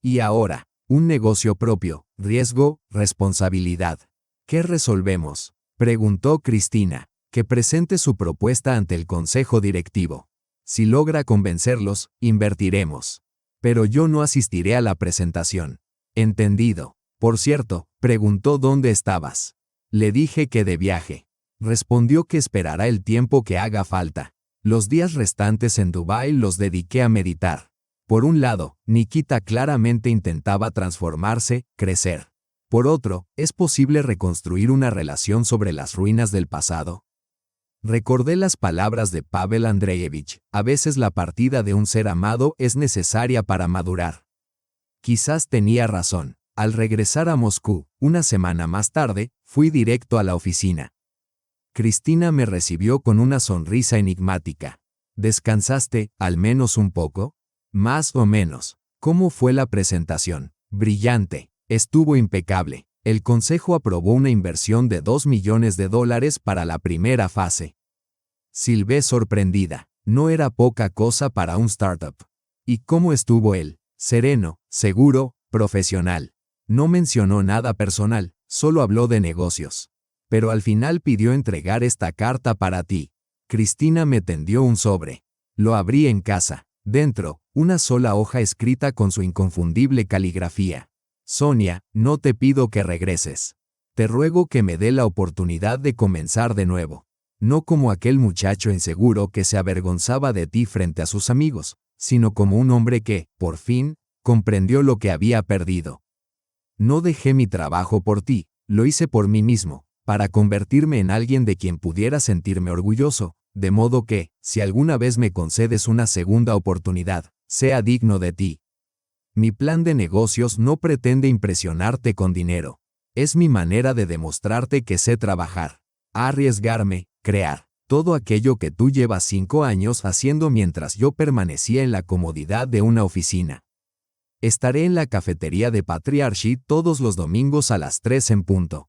Y ahora, un negocio propio, riesgo, responsabilidad. ¿Qué resolvemos?, preguntó Cristina. Que presente su propuesta ante el consejo directivo. Si logra convencerlos, invertiremos. Pero yo no asistiré a la presentación. Entendido. Por cierto, preguntó dónde estabas. Le dije que de viaje. Respondió que esperará el tiempo que haga falta. Los días restantes en Dubái los dediqué a meditar. Por un lado, Nikita claramente intentaba transformarse, crecer. Por otro, ¿es posible reconstruir una relación sobre las ruinas del pasado? Recordé las palabras de Pavel Andreyevich: a veces la partida de un ser amado es necesaria para madurar. Quizás tenía razón. Al regresar a Moscú, una semana más tarde, fui directo a la oficina. Cristina me recibió con una sonrisa enigmática. ¿Descansaste, al menos un poco? Más o menos. ¿Cómo fue la presentación? Brillante. Estuvo impecable. El consejo aprobó una inversión de $2 millones para la primera fase. Silbé sorprendida. No era poca cosa para un startup. ¿Y cómo estuvo él? Sereno, seguro, profesional. No mencionó nada personal, solo habló de negocios. Pero al final pidió entregar esta carta para ti. Cristina me tendió un sobre. Lo abrí en casa. Dentro, una sola hoja escrita con su inconfundible caligrafía. Sonia, no te pido que regreses. Te ruego que me dé la oportunidad de comenzar de nuevo. No como aquel muchacho inseguro que se avergonzaba de ti frente a sus amigos, sino como un hombre que, por fin, comprendió lo que había perdido. No dejé mi trabajo por ti, lo hice por mí mismo, para convertirme en alguien de quien pudiera sentirme orgulloso, de modo que, si alguna vez me concedes una segunda oportunidad, sea digno de ti. Mi plan de negocios no pretende impresionarte con dinero. Es mi manera de demostrarte que sé trabajar, arriesgarme, crear, todo aquello que tú llevas 5 años haciendo mientras yo permanecía en la comodidad de una oficina. Estaré en la cafetería de Patriarchy todos los domingos a las 3 en punto.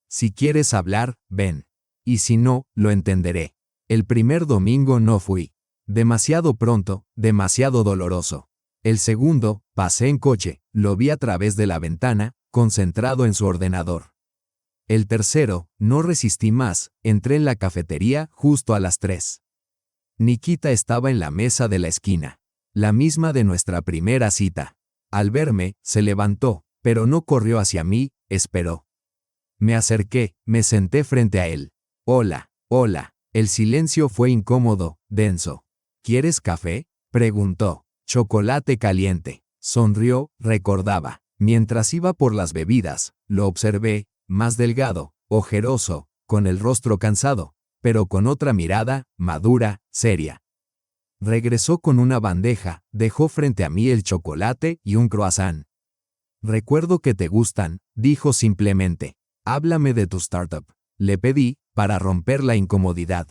Si quieres hablar, ven. Y si no, lo entenderé. El primer domingo no fui. Demasiado pronto, demasiado doloroso. El segundo, pasé en coche, lo vi a través de la ventana, concentrado en su ordenador. El tercero, no resistí más, entré en la cafetería justo a las 3. Nikita estaba en la mesa de la esquina, la misma de nuestra primera cita. Al verme, se levantó, pero no corrió hacia mí, esperó. Me acerqué, me senté frente a él. Hola, hola. El silencio fue incómodo, denso. ¿Quieres café?, preguntó. Chocolate caliente. Sonrió, recordaba. Mientras iba por las bebidas, lo observé, más delgado, ojeroso, con el rostro cansado, pero con otra mirada, madura, seria. Regresó con una bandeja, dejó frente a mí el chocolate y un croissant. Recuerdo que te gustan, dijo simplemente. Háblame de tu startup. Le pedí, para romper la incomodidad.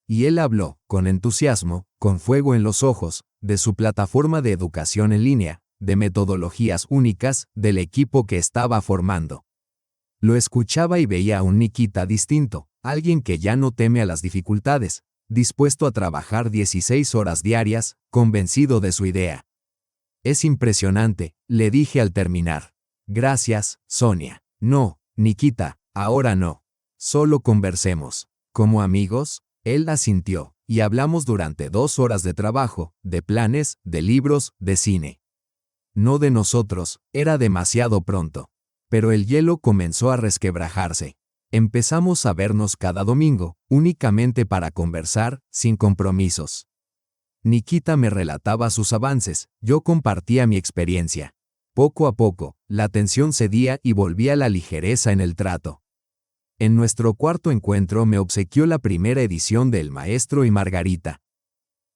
Y él habló, con entusiasmo, con fuego en los ojos, de su plataforma de educación en línea, de metodologías únicas, del equipo que estaba formando. Lo escuchaba y veía a un Nikita distinto, alguien que ya no teme a las dificultades, dispuesto a trabajar 16 horas diarias, convencido de su idea. Es impresionante, le dije al terminar. Gracias, Sonia. No, Nikita, ahora no. Solo conversemos. ¿Como amigos? Él asintió, y hablamos durante 2 horas de trabajo, de planes, de libros, de cine. No de nosotros, era demasiado pronto. Pero el hielo comenzó a resquebrajarse. Empezamos a vernos cada domingo, únicamente para conversar, sin compromisos. Nikita me relataba sus avances, yo compartía mi experiencia. Poco a poco, la tensión cedía y volvía la ligereza en el trato. En nuestro cuarto encuentro me obsequió la primera edición de El Maestro y Margarita.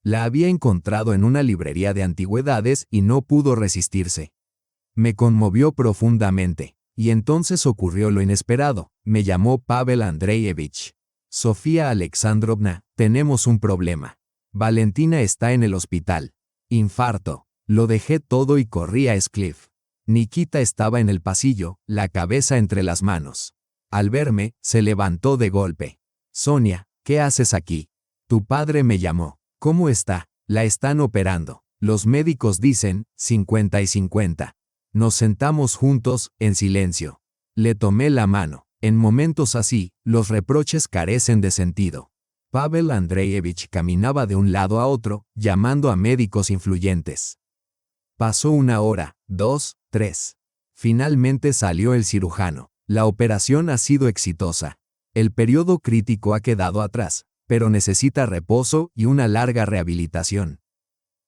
La había encontrado en una librería de antigüedades y no pudo resistirse. Me conmovió profundamente, y entonces ocurrió lo inesperado. Me llamó Pavel Andreyevich. Sofía Alexandrovna, tenemos un problema. Valentina está en el hospital. Infarto. Lo dejé todo y corrí a Escliff. Nikita estaba en el pasillo, la cabeza entre las manos. Al verme, se levantó de golpe. Sonia, ¿qué haces aquí? Tu padre me llamó. ¿Cómo está? La están operando. Los médicos dicen 50 y 50. Nos sentamos juntos, en silencio. Le tomé la mano. En momentos así, los reproches carecen de sentido. Pavel Andreyevich caminaba de un lado a otro, llamando a médicos influyentes. Pasó 1 hora, 2, 3. Finalmente salió el cirujano. La operación ha sido exitosa. El periodo crítico ha quedado atrás, pero necesita reposo y una larga rehabilitación.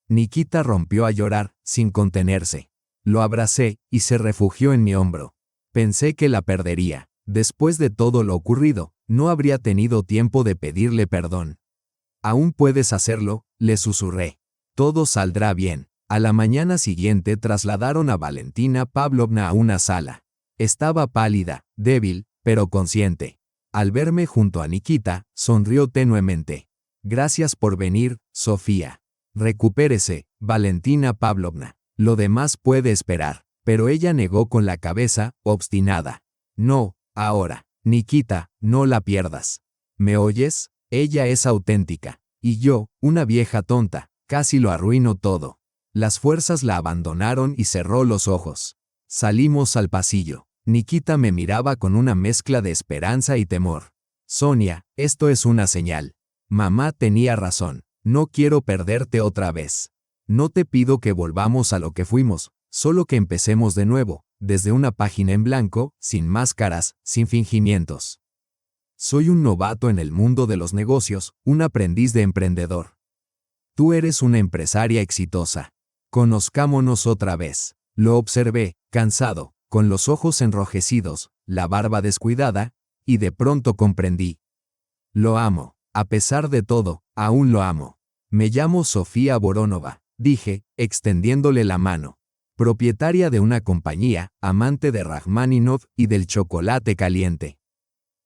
Nikita rompió a llorar, sin contenerse. Lo abracé y se refugió en mi hombro. Pensé que la perdería. Después de todo lo ocurrido, no habría tenido tiempo de pedirle perdón. Aún puedes hacerlo, le susurré. Todo saldrá bien. A la mañana siguiente trasladaron a Valentina Pavlovna a una sala. Estaba pálida, débil, pero consciente. Al verme junto a Nikita, sonrió tenuemente. Gracias por venir, Sofía. Recupérese, Valentina Pavlovna. Lo demás puede esperar. Pero ella negó con la cabeza, obstinada. No, ahora. Nikita, no la pierdas. ¿Me oyes? Ella es auténtica. Y yo, una vieja tonta, casi lo arruino todo. Las fuerzas la abandonaron y cerró los ojos. Salimos al pasillo. Nikita me miraba con una mezcla de esperanza y temor. Sonia, esto es una señal. Mamá tenía razón. No quiero perderte otra vez. No te pido que volvamos a lo que fuimos, solo que empecemos de nuevo, desde una página en blanco, sin máscaras, sin fingimientos. Soy un novato en el mundo de los negocios, un aprendiz de emprendedor. Tú eres una empresaria exitosa. Conozcámonos otra vez. Lo observé, cansado, con los ojos enrojecidos, la barba descuidada, y de pronto comprendí. Lo amo. A pesar de todo, aún lo amo. Me llamo Sofía Voronova, dije, extendiéndole la mano. Propietaria de una compañía, amante de Rachmaninov y del chocolate caliente.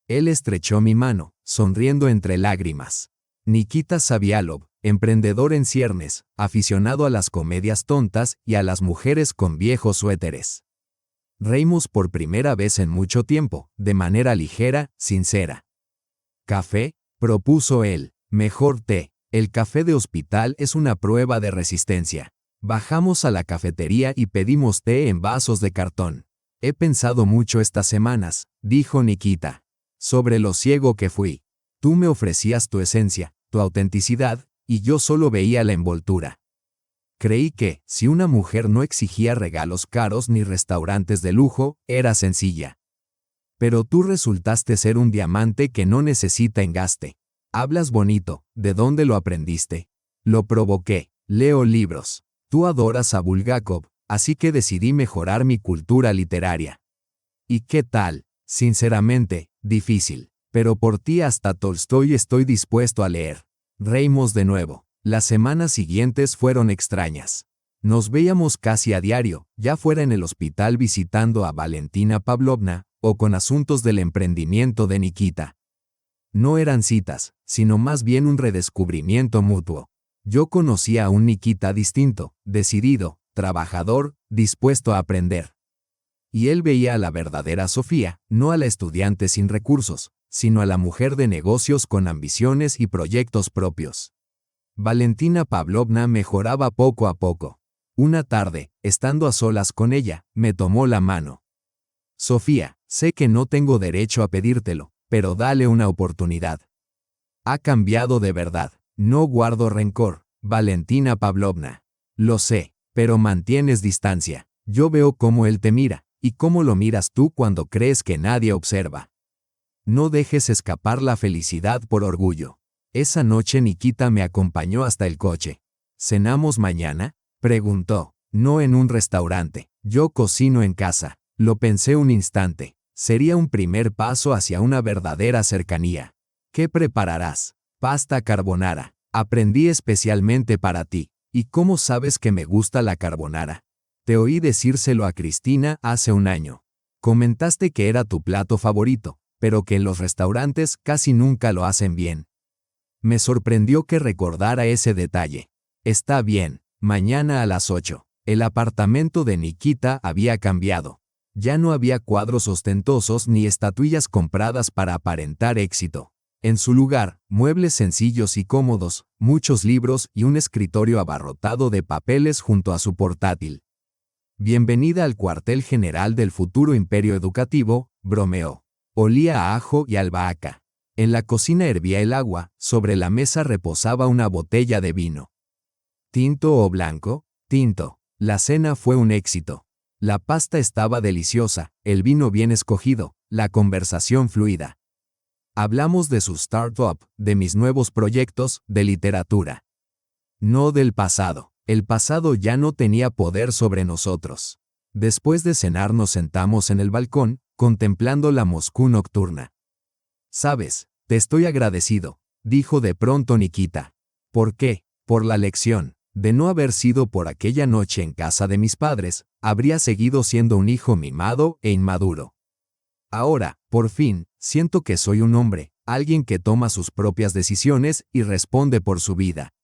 Él estrechó mi mano, sonriendo entre lágrimas. Nikita Savialov, emprendedor en ciernes, aficionado a las comedias tontas y a las mujeres con viejos suéteres. Reímos por primera vez en mucho tiempo, de manera ligera, sincera. ¿Café?, propuso él. Mejor té. El café de hospital es una prueba de resistencia. Bajamos a la cafetería y pedimos té en vasos de cartón. He pensado mucho estas semanas, dijo Nikita, sobre lo ciego que fui. Tú me ofrecías tu esencia, tu autenticidad, y yo solo veía la envoltura. Creí que, si una mujer no exigía regalos caros ni restaurantes de lujo, era sencilla. Pero tú resultaste ser un diamante que no necesita engaste. Hablas bonito, ¿de dónde lo aprendiste? Lo provoqué, leo libros. Tú adoras a Bulgakov, así que decidí mejorar mi cultura literaria. ¿Y qué tal? Sinceramente, difícil. Pero por ti hasta Tolstói estoy dispuesto a leer. Reímos de nuevo. Las semanas siguientes fueron extrañas. Nos veíamos casi a diario, ya fuera en el hospital visitando a Valentina Pavlovna, o con asuntos del emprendimiento de Nikita. No eran citas, sino más bien un redescubrimiento mutuo. Yo conocía a un Nikita distinto, decidido, trabajador, dispuesto a aprender. Y él veía a la verdadera Sofía, no a la estudiante sin recursos, sino a la mujer de negocios con ambiciones y proyectos propios. Valentina Pavlovna mejoraba poco a poco. Una tarde, estando a solas con ella, me tomó la mano. Sofía, sé que no tengo derecho a pedírtelo, pero dale una oportunidad. Ha cambiado de verdad. No guardo rencor, Valentina Pavlovna. Lo sé, pero mantienes distancia. Yo veo cómo él te mira, y cómo lo miras tú cuando crees que nadie observa. No dejes escapar la felicidad por orgullo. Esa noche Nikita me acompañó hasta el coche. ¿Cenamos mañana?, preguntó. No en un restaurante. Yo cocino en casa. Lo pensé un instante. Sería un primer paso hacia una verdadera cercanía. ¿Qué prepararás? Pasta carbonara. Aprendí especialmente para ti. ¿Y cómo sabes que me gusta la carbonara? Te oí decírselo a Cristina hace un año. Comentaste que era tu plato favorito, pero que en los restaurantes casi nunca lo hacen bien. Me sorprendió que recordara ese detalle. Está bien, mañana a las 8. El apartamento de Nikita había cambiado. Ya no había cuadros ostentosos ni estatuillas compradas para aparentar éxito. En su lugar, muebles sencillos y cómodos, muchos libros y un escritorio abarrotado de papeles junto a su portátil. Bienvenida al cuartel general del futuro imperio educativo, bromeó. Olía a ajo y albahaca. En la cocina hervía el agua, sobre la mesa reposaba una botella de vino. ¿Tinto o blanco? Tinto. La cena fue un éxito. La pasta estaba deliciosa, el vino bien escogido, la conversación fluida. Hablamos de su startup, de mis nuevos proyectos, de literatura. No del pasado. El pasado ya no tenía poder sobre nosotros. Después de cenar nos sentamos en el balcón, contemplando la Moscú nocturna. «Sabes, te estoy agradecido», dijo de pronto Nikita. «¿Por qué? Por la lección. De no haber sido por aquella noche en casa de mis padres, habría seguido siendo un hijo mimado e inmaduro. Ahora, por fin, siento que soy un hombre, alguien que toma sus propias decisiones y responde por su vida.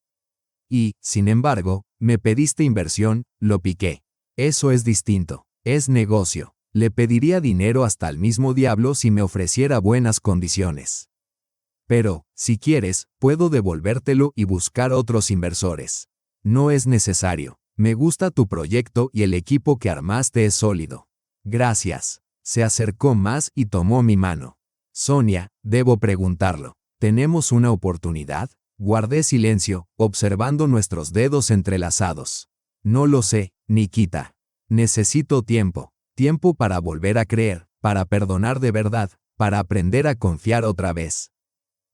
Y, sin embargo, me pediste inversión, lo piqué. Eso es distinto. Es negocio. Le pediría dinero hasta al mismo diablo si me ofreciera buenas condiciones. Pero, si quieres, puedo devolvértelo y buscar otros inversores. No es necesario. Me gusta tu proyecto y el equipo que armaste es sólido. Gracias. Se acercó más y tomó mi mano. Sonia, debo preguntarlo. ¿Tenemos una oportunidad? Guardé silencio, observando nuestros dedos entrelazados. No lo sé, Nikita. Necesito tiempo. Tiempo para volver a creer, para perdonar de verdad, para aprender a confiar otra vez.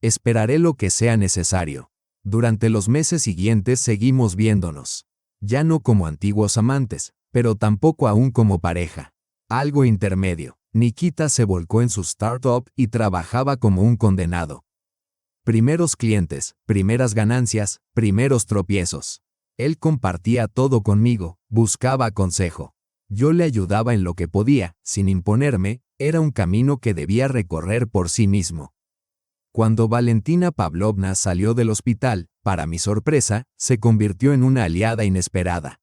Esperaré lo que sea necesario. Durante los meses siguientes seguimos viéndonos. Ya no como antiguos amantes, pero tampoco aún como pareja. Algo intermedio. Nikita se volcó en su startup y trabajaba como un condenado. Primeros clientes, primeras ganancias, primeros tropiezos. Él compartía todo conmigo, buscaba consejo. Yo le ayudaba en lo que podía, sin imponerme, era un camino que debía recorrer por sí mismo. Cuando Valentina Pavlovna salió del hospital, para mi sorpresa, se convirtió en una aliada inesperada.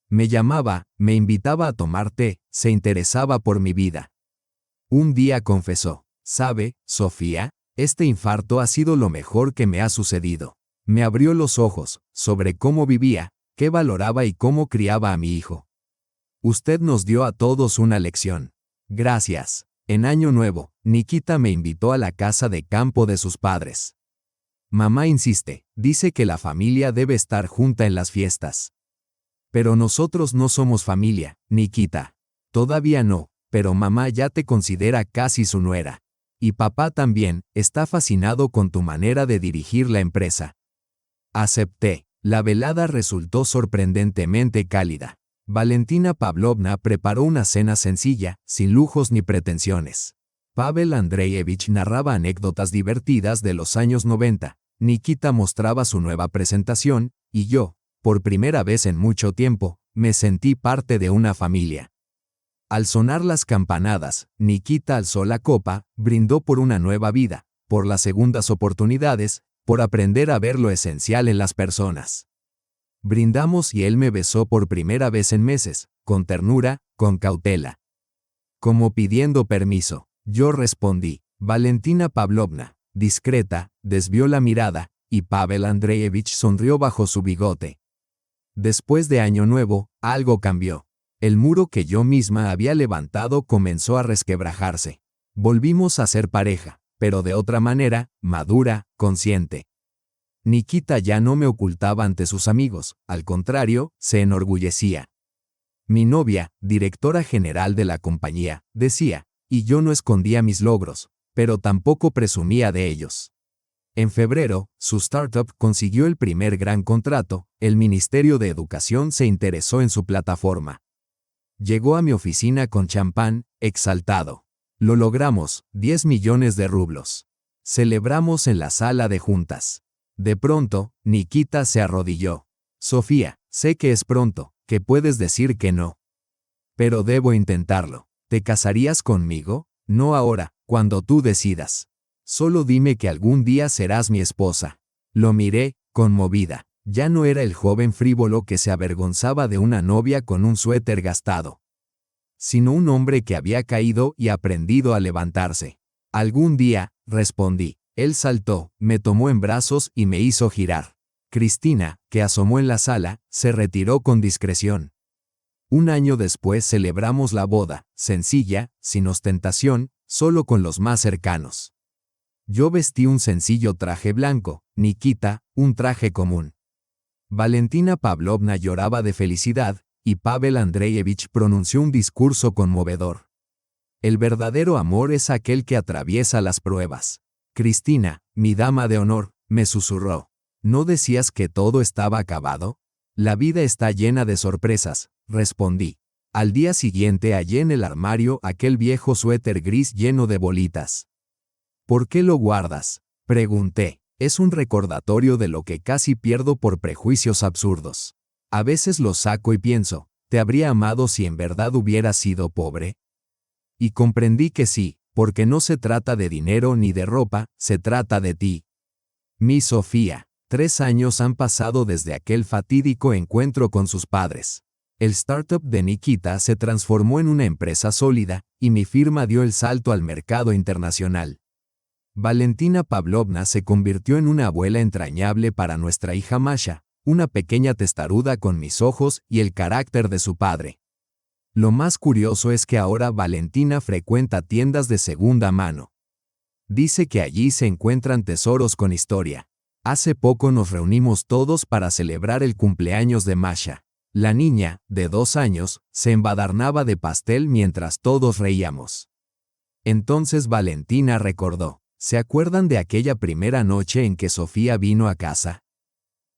Me llamaba, me invitaba a tomar té, se interesaba por mi vida. Un día confesó, «¿Sabe, Sofía? Este infarto ha sido lo mejor que me ha sucedido». Me abrió los ojos, sobre cómo vivía, qué valoraba y cómo criaba a mi hijo. Usted nos dio a todos una lección. Gracias. En Año Nuevo, Nikita me invitó a la casa de campo de sus padres. Mamá insiste, dice que la familia debe estar junta en las fiestas. Pero nosotros no somos familia, Nikita. Todavía no, pero mamá ya te considera casi su nuera. Y papá también, está fascinado con tu manera de dirigir la empresa. Acepté. La velada resultó sorprendentemente cálida. Valentina Pavlovna preparó una cena sencilla, sin lujos ni pretensiones. Pavel Andreyevich narraba anécdotas divertidas de los años 90, Nikita mostraba su nueva presentación, y yo, por primera vez en mucho tiempo, me sentí parte de una familia. Al sonar las campanadas, Nikita alzó la copa, brindó por una nueva vida, por las segundas oportunidades, por aprender a ver lo esencial en las personas. Brindamos y él me besó por primera vez en meses, con ternura, con cautela. Como pidiendo permiso, yo respondí. Valentina Pavlovna, discreta, desvió la mirada, y Pavel Andreyevich sonrió bajo su bigote. Después de Año Nuevo, algo cambió. El muro que yo misma había levantado comenzó a resquebrajarse. Volvimos a ser pareja, pero de otra manera, madura, consciente. Nikita ya no me ocultaba ante sus amigos, al contrario, se enorgullecía. Mi novia, directora general de la compañía, decía, y yo no escondía mis logros, pero tampoco presumía de ellos. En febrero, su startup consiguió el primer gran contrato, el Ministerio de Educación se interesó en su plataforma. Llegó a mi oficina con champán, exaltado. Lo logramos, 10 millones de rublos. Celebramos en la sala de juntas. De pronto, Nikita se arrodilló. Sofía, sé que es pronto, que puedes decir que no. Pero debo intentarlo. ¿Te casarías conmigo? No ahora, cuando tú decidas. Solo dime que algún día serás mi esposa. Lo miré, conmovida. Ya no era el joven frívolo que se avergonzaba de una novia con un suéter gastado, sino un hombre que había caído y aprendido a levantarse. Algún día, respondí. Él saltó, me tomó en brazos y me hizo girar. Cristina, que asomó en la sala, se retiró con discreción. Un año después celebramos la boda, sencilla, sin ostentación, solo con los más cercanos. Yo vestí un sencillo traje blanco, Nikita, un traje común. Valentina Pavlovna lloraba de felicidad, y Pavel Andreyevich pronunció un discurso conmovedor. El verdadero amor es aquel que atraviesa las pruebas. Cristina, mi dama de honor, me susurró. ¿No decías que todo estaba acabado? La vida está llena de sorpresas, respondí. Al día siguiente hallé en el armario aquel viejo suéter gris lleno de bolitas. ¿Por qué lo guardas?, pregunté. Es un recordatorio de lo que casi pierdo por prejuicios absurdos. A veces lo saco y pienso, ¿te habría amado si en verdad hubieras sido pobre? Y comprendí que sí, porque no se trata de dinero ni de ropa, se trata de ti. Mi Sofía, 3 años han pasado desde aquel fatídico encuentro con sus padres. El startup de Nikita se transformó en una empresa sólida, y mi firma dio el salto al mercado internacional. Valentina Pavlovna se convirtió en una abuela entrañable para nuestra hija Masha, una pequeña testaruda con mis ojos y el carácter de su padre. Lo más curioso es que ahora Valentina frecuenta tiendas de segunda mano. Dice que allí se encuentran tesoros con historia. Hace poco nos reunimos todos para celebrar el cumpleaños de Masha. La niña, de 2 años, se embadernaba de pastel mientras todos reíamos. Entonces Valentina recordó. ¿Se acuerdan de aquella primera noche en que Sofía vino a casa?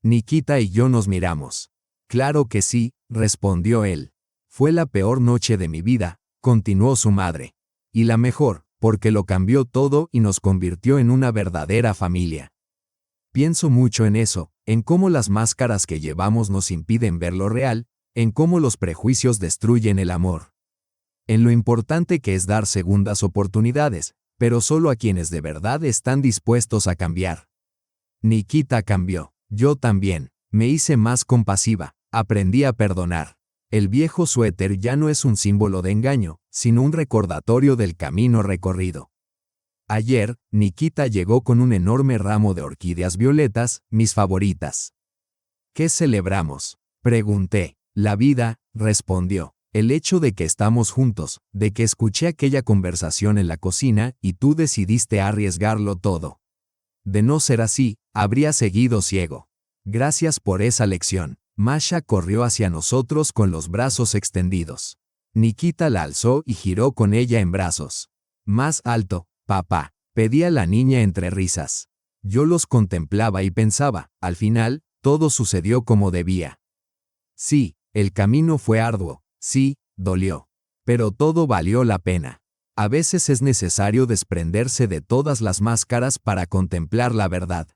Nikita y yo nos miramos. Claro que sí, respondió él. Fue la peor noche de mi vida, continuó su madre. Y la mejor, porque lo cambió todo y nos convirtió en una verdadera familia. Pienso mucho en eso, en cómo las máscaras que llevamos nos impiden ver lo real, en cómo los prejuicios destruyen el amor. En lo importante que es dar segundas oportunidades, pero solo a quienes de verdad están dispuestos a cambiar. Nikita cambió, yo también, me hice más compasiva, aprendí a perdonar. El viejo suéter ya no es un símbolo de engaño, sino un recordatorio del camino recorrido. Ayer, Nikita llegó con un enorme ramo de orquídeas violetas, mis favoritas. ¿Qué celebramos?, pregunté. La vida, respondió. El hecho de que estamos juntos, de que escuché aquella conversación en la cocina y tú decidiste arriesgarlo todo. De no ser así, habría seguido ciego. Gracias por esa lección. Masha corrió hacia nosotros con los brazos extendidos. Nikita la alzó y giró con ella en brazos. Más alto, papá, pedía la niña entre risas. Yo los contemplaba y pensaba, al final, todo sucedió como debía. Sí, el camino fue arduo. Sí, dolió. Pero todo valió la pena. A veces es necesario desprenderse de todas las máscaras para contemplar la verdad.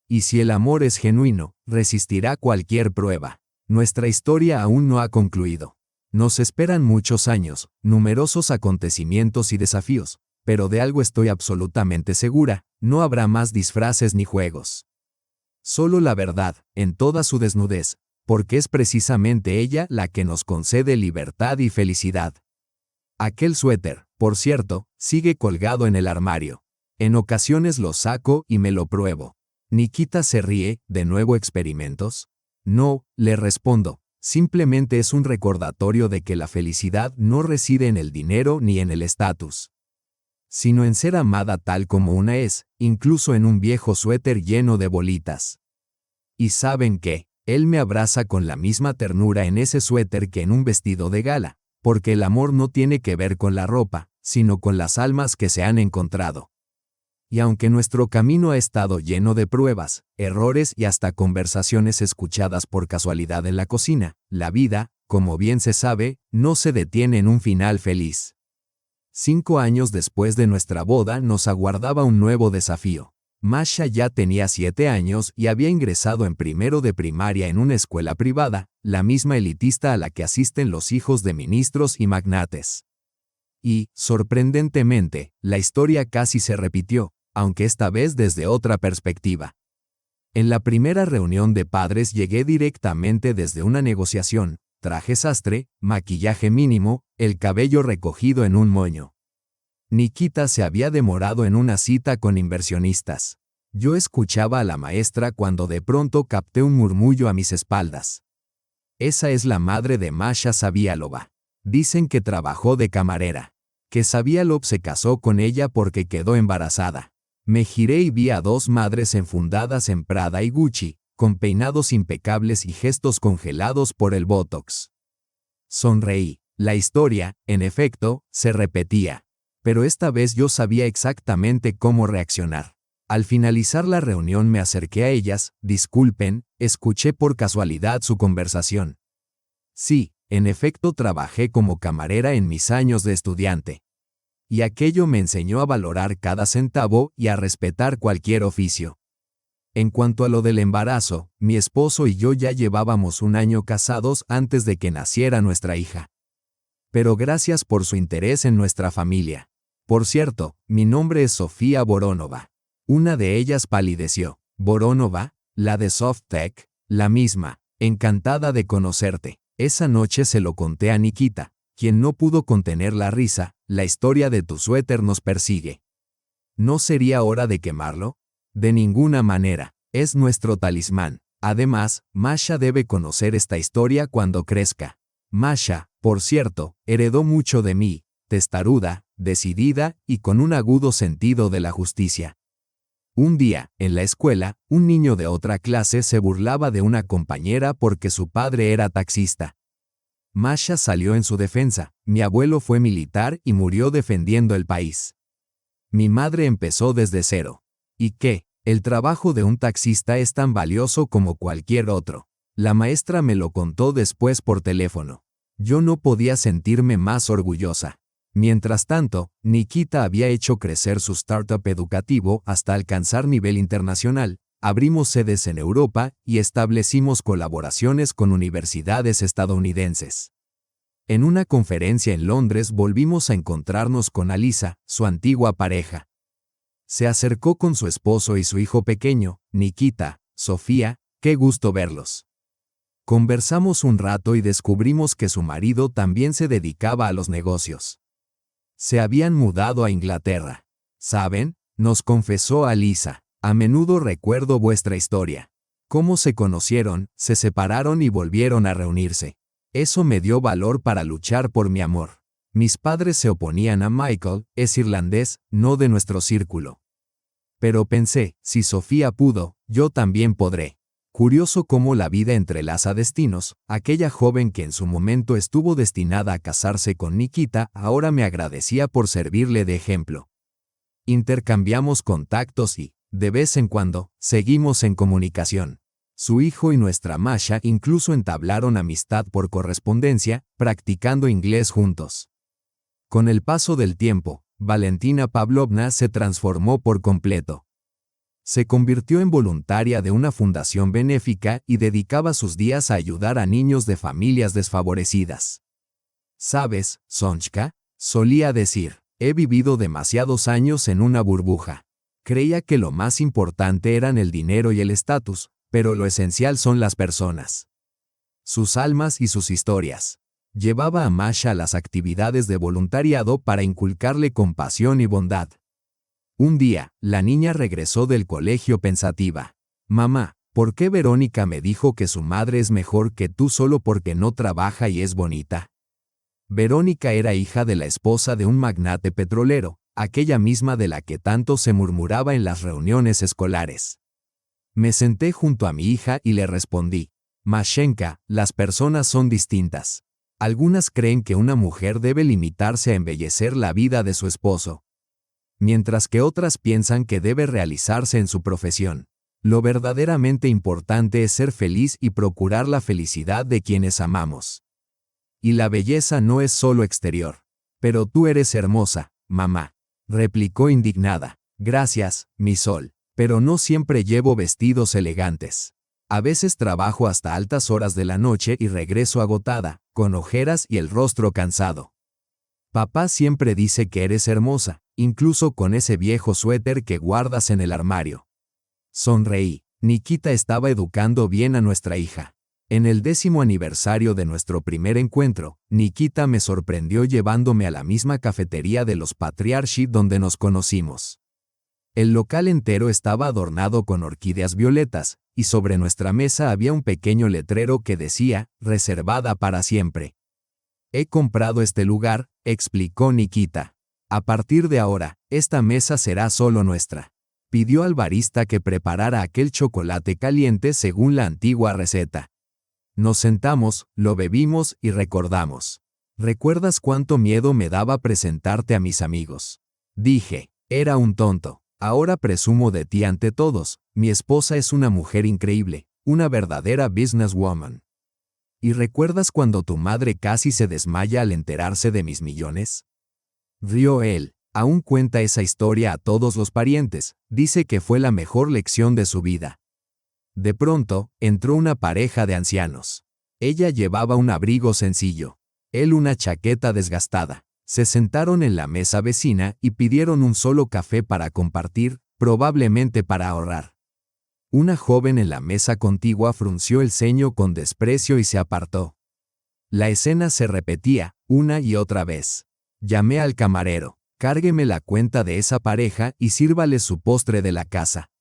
Y si el amor es genuino, resistirá cualquier prueba. Nuestra historia aún no ha concluido. Nos esperan muchos años, numerosos acontecimientos y desafíos, pero de algo estoy absolutamente segura, no habrá más disfraces ni juegos. Solo la verdad, en toda su desnudez, porque es precisamente ella la que nos concede libertad y felicidad. Aquel suéter, por cierto, sigue colgado en el armario. En ocasiones lo saco y me lo pruebo. Nikita se ríe, ¿de nuevo experimentos? No, le respondo, simplemente es un recordatorio de que la felicidad no reside en el dinero ni en el estatus, sino en ser amada tal como una es, incluso en un viejo suéter lleno de bolitas. ¿Y saben qué? Él me abraza con la misma ternura en ese suéter que en un vestido de gala, porque el amor no tiene que ver con la ropa, sino con las almas que se han encontrado. Y aunque nuestro camino ha estado lleno de pruebas, errores y hasta conversaciones escuchadas por casualidad en la cocina, la vida, como bien se sabe, no se detiene en un final feliz. 5 años después de nuestra boda nos aguardaba un nuevo desafío. Masha ya tenía 7 años y había ingresado en primero de primaria en una escuela privada, la misma elitista a la que asisten los hijos de ministros y magnates. Y, sorprendentemente, la historia casi se repitió, aunque esta vez desde otra perspectiva. En la primera reunión de padres llegué directamente desde una negociación, traje sastre, maquillaje mínimo, el cabello recogido en un moño. Nikita se había demorado en una cita con inversionistas. Yo escuchaba a la maestra cuando de pronto capté un murmullo a mis espaldas. Esa es la madre de Masha Savialova. Dicen que trabajó de camarera. Que Savialov se casó con ella porque quedó embarazada. Me giré y vi a 2 madres enfundadas en Prada y Gucci, con peinados impecables y gestos congelados por el Botox. Sonreí. La historia, en efecto, se repetía. Pero esta vez yo sabía exactamente cómo reaccionar. Al finalizar la reunión me acerqué a ellas, disculpen, escuché por casualidad su conversación. Sí, en efecto trabajé como camarera en mis años de estudiante. Y aquello me enseñó a valorar cada centavo y a respetar cualquier oficio. En cuanto a lo del embarazo, mi esposo y yo ya llevábamos 1 año casados antes de que naciera nuestra hija. Pero gracias por su interés en nuestra familia. Por cierto, mi nombre es Sofía Voronova. Una de ellas palideció. Voronova, la de Softtech, la misma. Encantada de conocerte. Esa noche se lo conté a Nikita, quien no pudo contener la risa. La historia de tu suéter nos persigue. ¿No sería hora de quemarlo? De ninguna manera. Es nuestro talismán. Además, Masha debe conocer esta historia cuando crezca. Masha, por cierto, heredó mucho de mí, testaruda, decidida y con un agudo sentido de la justicia. Un día, en la escuela, un niño de otra clase se burlaba de una compañera porque su padre era taxista. Masha salió en su defensa. Mi abuelo fue militar y murió defendiendo el país. Mi madre empezó desde cero. ¿Y qué? El trabajo de un taxista es tan valioso como cualquier otro. La maestra me lo contó después por teléfono. Yo no podía sentirme más orgullosa. Mientras tanto, Nikita había hecho crecer su startup educativo hasta alcanzar nivel internacional. Abrimos sedes en Europa y establecimos colaboraciones con universidades estadounidenses. En una conferencia en Londres volvimos a encontrarnos con Alisa, su antigua pareja. Se acercó con su esposo y su hijo pequeño, Nikita. Sofía, qué gusto verlos. Conversamos un rato y descubrimos que su marido también se dedicaba a los negocios. Se habían mudado a Inglaterra. ¿Saben? Nos confesó Alisa. A menudo recuerdo vuestra historia. Cómo se conocieron, se separaron y volvieron a reunirse. Eso me dio valor para luchar por mi amor. Mis padres se oponían a Michael, es irlandés, no de nuestro círculo. Pero pensé, si Sofía pudo, yo también podré. Curioso cómo la vida entrelaza destinos. Aquella joven que en su momento estuvo destinada a casarse con Nikita, ahora me agradecía por servirle de ejemplo. Intercambiamos contactos y, de vez en cuando, seguimos en comunicación. Su hijo y nuestra Masha incluso entablaron amistad por correspondencia, practicando inglés juntos. Con el paso del tiempo, Valentina Pavlovna se transformó por completo. Se convirtió en voluntaria de una fundación benéfica y dedicaba sus días a ayudar a niños de familias desfavorecidas. ¿Sabes, Sonchka? Solía decir, he vivido demasiados años en una burbuja. Creía que lo más importante eran el dinero y el estatus, pero lo esencial son las personas. Sus almas y sus historias. Llevaba a Masha a las actividades de voluntariado para inculcarle compasión y bondad. Un día, la niña regresó del colegio pensativa. Mamá, ¿por qué Verónica me dijo que su madre es mejor que tú solo porque no trabaja y es bonita? Verónica era hija de la esposa de un magnate petrolero, aquella misma de la que tanto se murmuraba en las reuniones escolares. Me senté junto a mi hija y le respondí, Mashenka, las personas son distintas. Algunas creen que una mujer debe limitarse a embellecer la vida de su esposo, mientras que otras piensan que debe realizarse en su profesión. Lo verdaderamente importante es ser feliz y procurar la felicidad de quienes amamos. Y la belleza no es solo exterior. Pero tú eres hermosa, mamá, replicó indignada. Gracias, mi sol, pero no siempre llevo vestidos elegantes. A veces trabajo hasta altas horas de la noche y regreso agotada, con ojeras y el rostro cansado. Papá siempre dice que eres hermosa, incluso con ese viejo suéter que guardas en el armario. Sonreí. Nikita estaba educando bien a nuestra hija. En el 10º aniversario de nuestro primer encuentro, Nikita me sorprendió llevándome a la misma cafetería de los Patriarchi donde nos conocimos. El local entero estaba adornado con orquídeas violetas, y sobre nuestra mesa había un pequeño letrero que decía, reservada para siempre. He comprado este lugar, explicó Nikita. A partir de ahora, esta mesa será solo nuestra. Pidió al barista que preparara aquel chocolate caliente según la antigua receta. Nos sentamos, lo bebimos y recordamos. ¿Recuerdas cuánto miedo me daba presentarte a mis amigos? Dije, era un tonto. Ahora presumo de ti ante todos. Mi esposa es una mujer increíble, una verdadera businesswoman. ¿Y recuerdas cuando tu madre casi se desmaya al enterarse de mis millones? Rió él. Aún cuenta esa historia a todos los parientes. Dice que fue la mejor lección de su vida. De pronto, entró una pareja de ancianos. Ella llevaba un abrigo sencillo, él una chaqueta desgastada. Se sentaron en la mesa vecina y pidieron un solo café para compartir, probablemente para ahorrar. Una joven en la mesa contigua frunció el ceño con desprecio y se apartó. La escena se repetía, una y otra vez. Llamé al camarero, cárgueme la cuenta de esa pareja y sírvales su postre de la casa.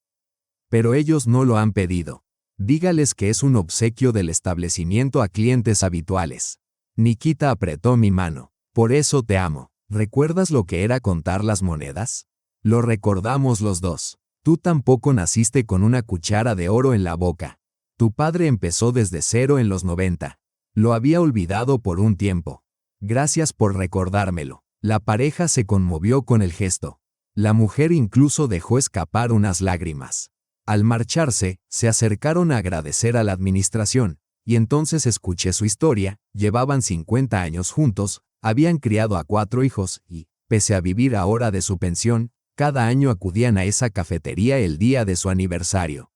Pero ellos no lo han pedido. Dígales que es un obsequio del establecimiento a clientes habituales. Nikita apretó mi mano. Por eso te amo. ¿Recuerdas lo que era contar las monedas? Lo recordamos los dos. Tú tampoco naciste con una cuchara de oro en la boca. Tu padre empezó desde cero en los 90. Lo había olvidado por un tiempo. Gracias por recordármelo. La pareja se conmovió con el gesto. La mujer incluso dejó escapar unas lágrimas. Al marcharse, se acercaron a agradecer a la administración, y entonces escuché su historia. Llevaban 50 años juntos, habían criado a 4 hijos y, pese a vivir ahora de su pensión, cada año acudían a esa cafetería el día de su aniversario.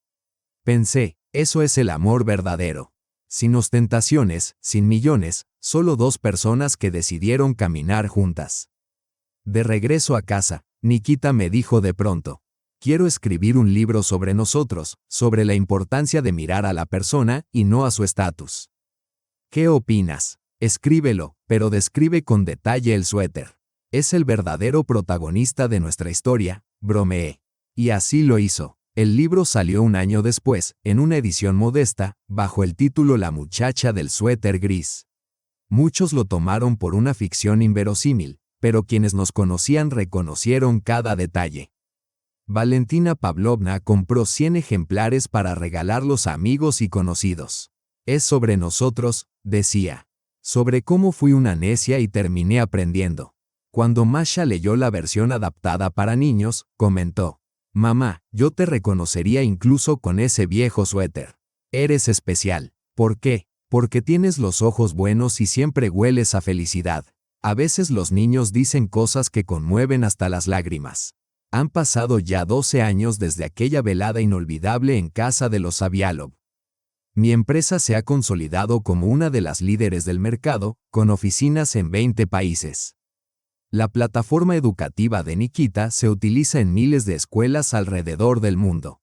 Pensé, eso es el amor verdadero. Sin ostentaciones, sin millones, solo 2 personas que decidieron caminar juntas. De regreso a casa, Nikita me dijo de pronto, quiero escribir un libro sobre nosotros, sobre la importancia de mirar a la persona y no a su estatus. ¿Qué opinas? Escríbelo, pero describe con detalle el suéter. Es el verdadero protagonista de nuestra historia, bromeé. Y así lo hizo. El libro salió un año después, en una edición modesta, bajo el título La muchacha del suéter gris. Muchos lo tomaron por una ficción inverosímil, pero quienes nos conocían reconocieron cada detalle. Valentina Pavlovna compró 100 ejemplares para regalarlos a amigos y conocidos. Es sobre nosotros, decía. Sobre cómo fui una necia y terminé aprendiendo. Cuando Masha leyó la versión adaptada para niños, comentó, mamá, yo te reconocería incluso con ese viejo suéter. Eres especial. ¿Por qué? Porque tienes los ojos buenos y siempre hueles a felicidad. A veces los niños dicen cosas que conmueven hasta las lágrimas. Han pasado ya 12 años desde aquella velada inolvidable en casa de los Savialov. Mi empresa se ha consolidado como una de las líderes del mercado, con oficinas en 20 países. La plataforma educativa de Nikita se utiliza en miles de escuelas alrededor del mundo.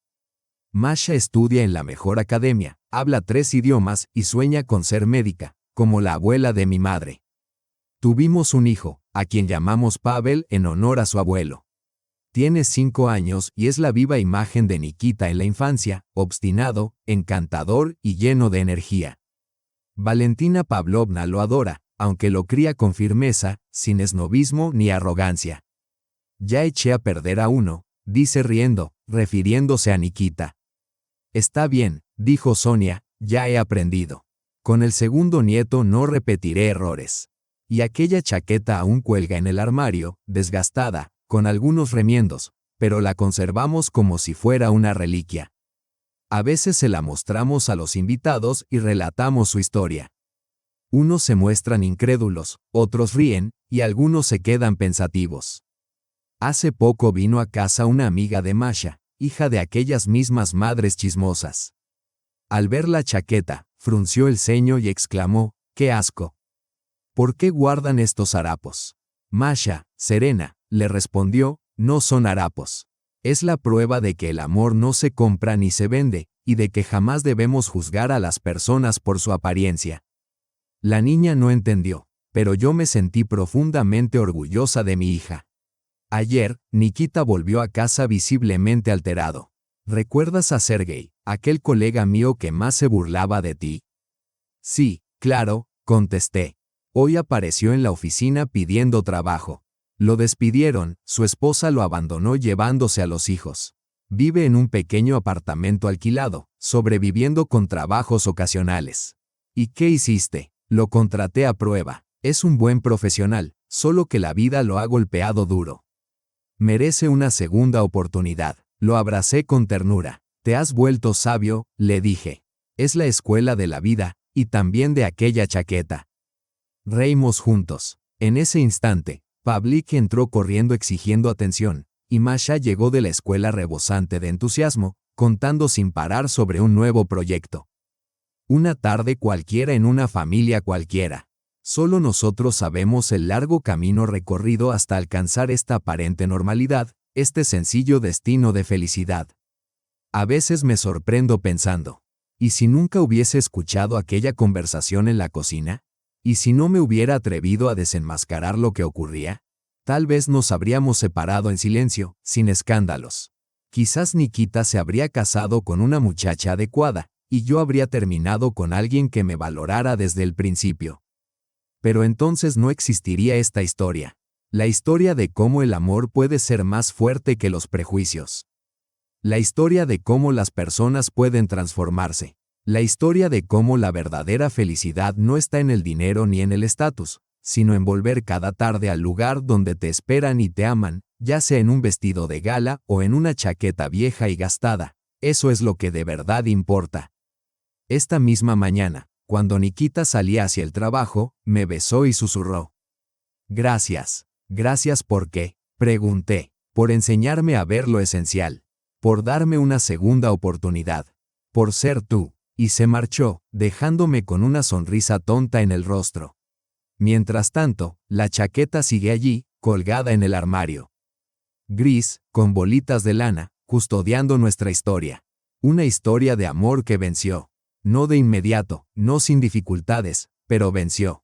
Masha estudia en la mejor academia, habla 3 idiomas y sueña con ser médica, como la abuela de mi madre. Tuvimos un hijo, a quien llamamos Pavel en honor a su abuelo. Tiene 5 años y es la viva imagen de Nikita en la infancia, obstinado, encantador y lleno de energía. Valentina Pavlovna lo adora, aunque lo cría con firmeza, sin esnobismo ni arrogancia. Ya eché a perder a uno, dice riendo, refiriéndose a Nikita. Está bien, dijo Sonia, ya he aprendido. Con el segundo nieto no repetiré errores. Y aquella chaqueta aún cuelga en el armario, desgastada, con algunos remiendos, pero la conservamos como si fuera una reliquia. A veces se la mostramos a los invitados y relatamos su historia. Unos se muestran incrédulos, otros ríen, y algunos se quedan pensativos. Hace poco vino a casa una amiga de Masha, hija de aquellas mismas madres chismosas. Al ver la chaqueta, frunció el ceño y exclamó, ¡qué asco! ¿Por qué guardan estos harapos? Masha, serena, le respondió, no son harapos. Es la prueba de que el amor no se compra ni se vende, y de que jamás debemos juzgar a las personas por su apariencia. La niña no entendió, pero yo me sentí profundamente orgullosa de mi hija. Ayer, Nikita volvió a casa visiblemente alterado. ¿Recuerdas a Sergei, aquel colega mío que más se burlaba de ti? Sí, claro, contesté. Hoy apareció en la oficina pidiendo trabajo. Lo despidieron, su esposa lo abandonó llevándose a los hijos. Vive en un pequeño apartamento alquilado, sobreviviendo con trabajos ocasionales. ¿Y qué hiciste? Lo contraté a prueba. Es un buen profesional, solo que la vida lo ha golpeado duro. Merece una segunda oportunidad. Lo abracé con ternura. Te has vuelto sabio, le dije. Es la escuela de la vida, y también de aquella chaqueta. Reímos juntos. En ese instante, Pavlik entró corriendo exigiendo atención, y Masha llegó de la escuela rebosante de entusiasmo, contando sin parar sobre un nuevo proyecto. Una tarde cualquiera en una familia cualquiera. Solo nosotros sabemos el largo camino recorrido hasta alcanzar esta aparente normalidad, este sencillo destino de felicidad. A veces me sorprendo pensando, ¿y si nunca hubiese escuchado aquella conversación en la cocina? ¿Y si no me hubiera atrevido a desenmascarar lo que ocurría? Tal vez nos habríamos separado en silencio, sin escándalos. Quizás Nikita se habría casado con una muchacha adecuada, y yo habría terminado con alguien que me valorara desde el principio. Pero entonces no existiría esta historia. La historia de cómo el amor puede ser más fuerte que los prejuicios. La historia de cómo las personas pueden transformarse. La historia de cómo la verdadera felicidad no está en el dinero ni en el estatus, sino en volver cada tarde al lugar donde te esperan y te aman, ya sea en un vestido de gala o en una chaqueta vieja y gastada. Eso es lo que de verdad importa. Esta misma mañana, cuando Nikita salía hacia el trabajo, me besó y susurró. Gracias. Gracias ¿por qué? Pregunté. Por enseñarme a ver lo esencial. Por darme una segunda oportunidad. Por ser tú. Y se marchó, dejándome con una sonrisa tonta en el rostro. Mientras tanto, la chaqueta sigue allí, colgada en el armario. Gris, con bolitas de lana, custodiando nuestra historia. Una historia de amor que venció. No de inmediato, no sin dificultades, pero venció.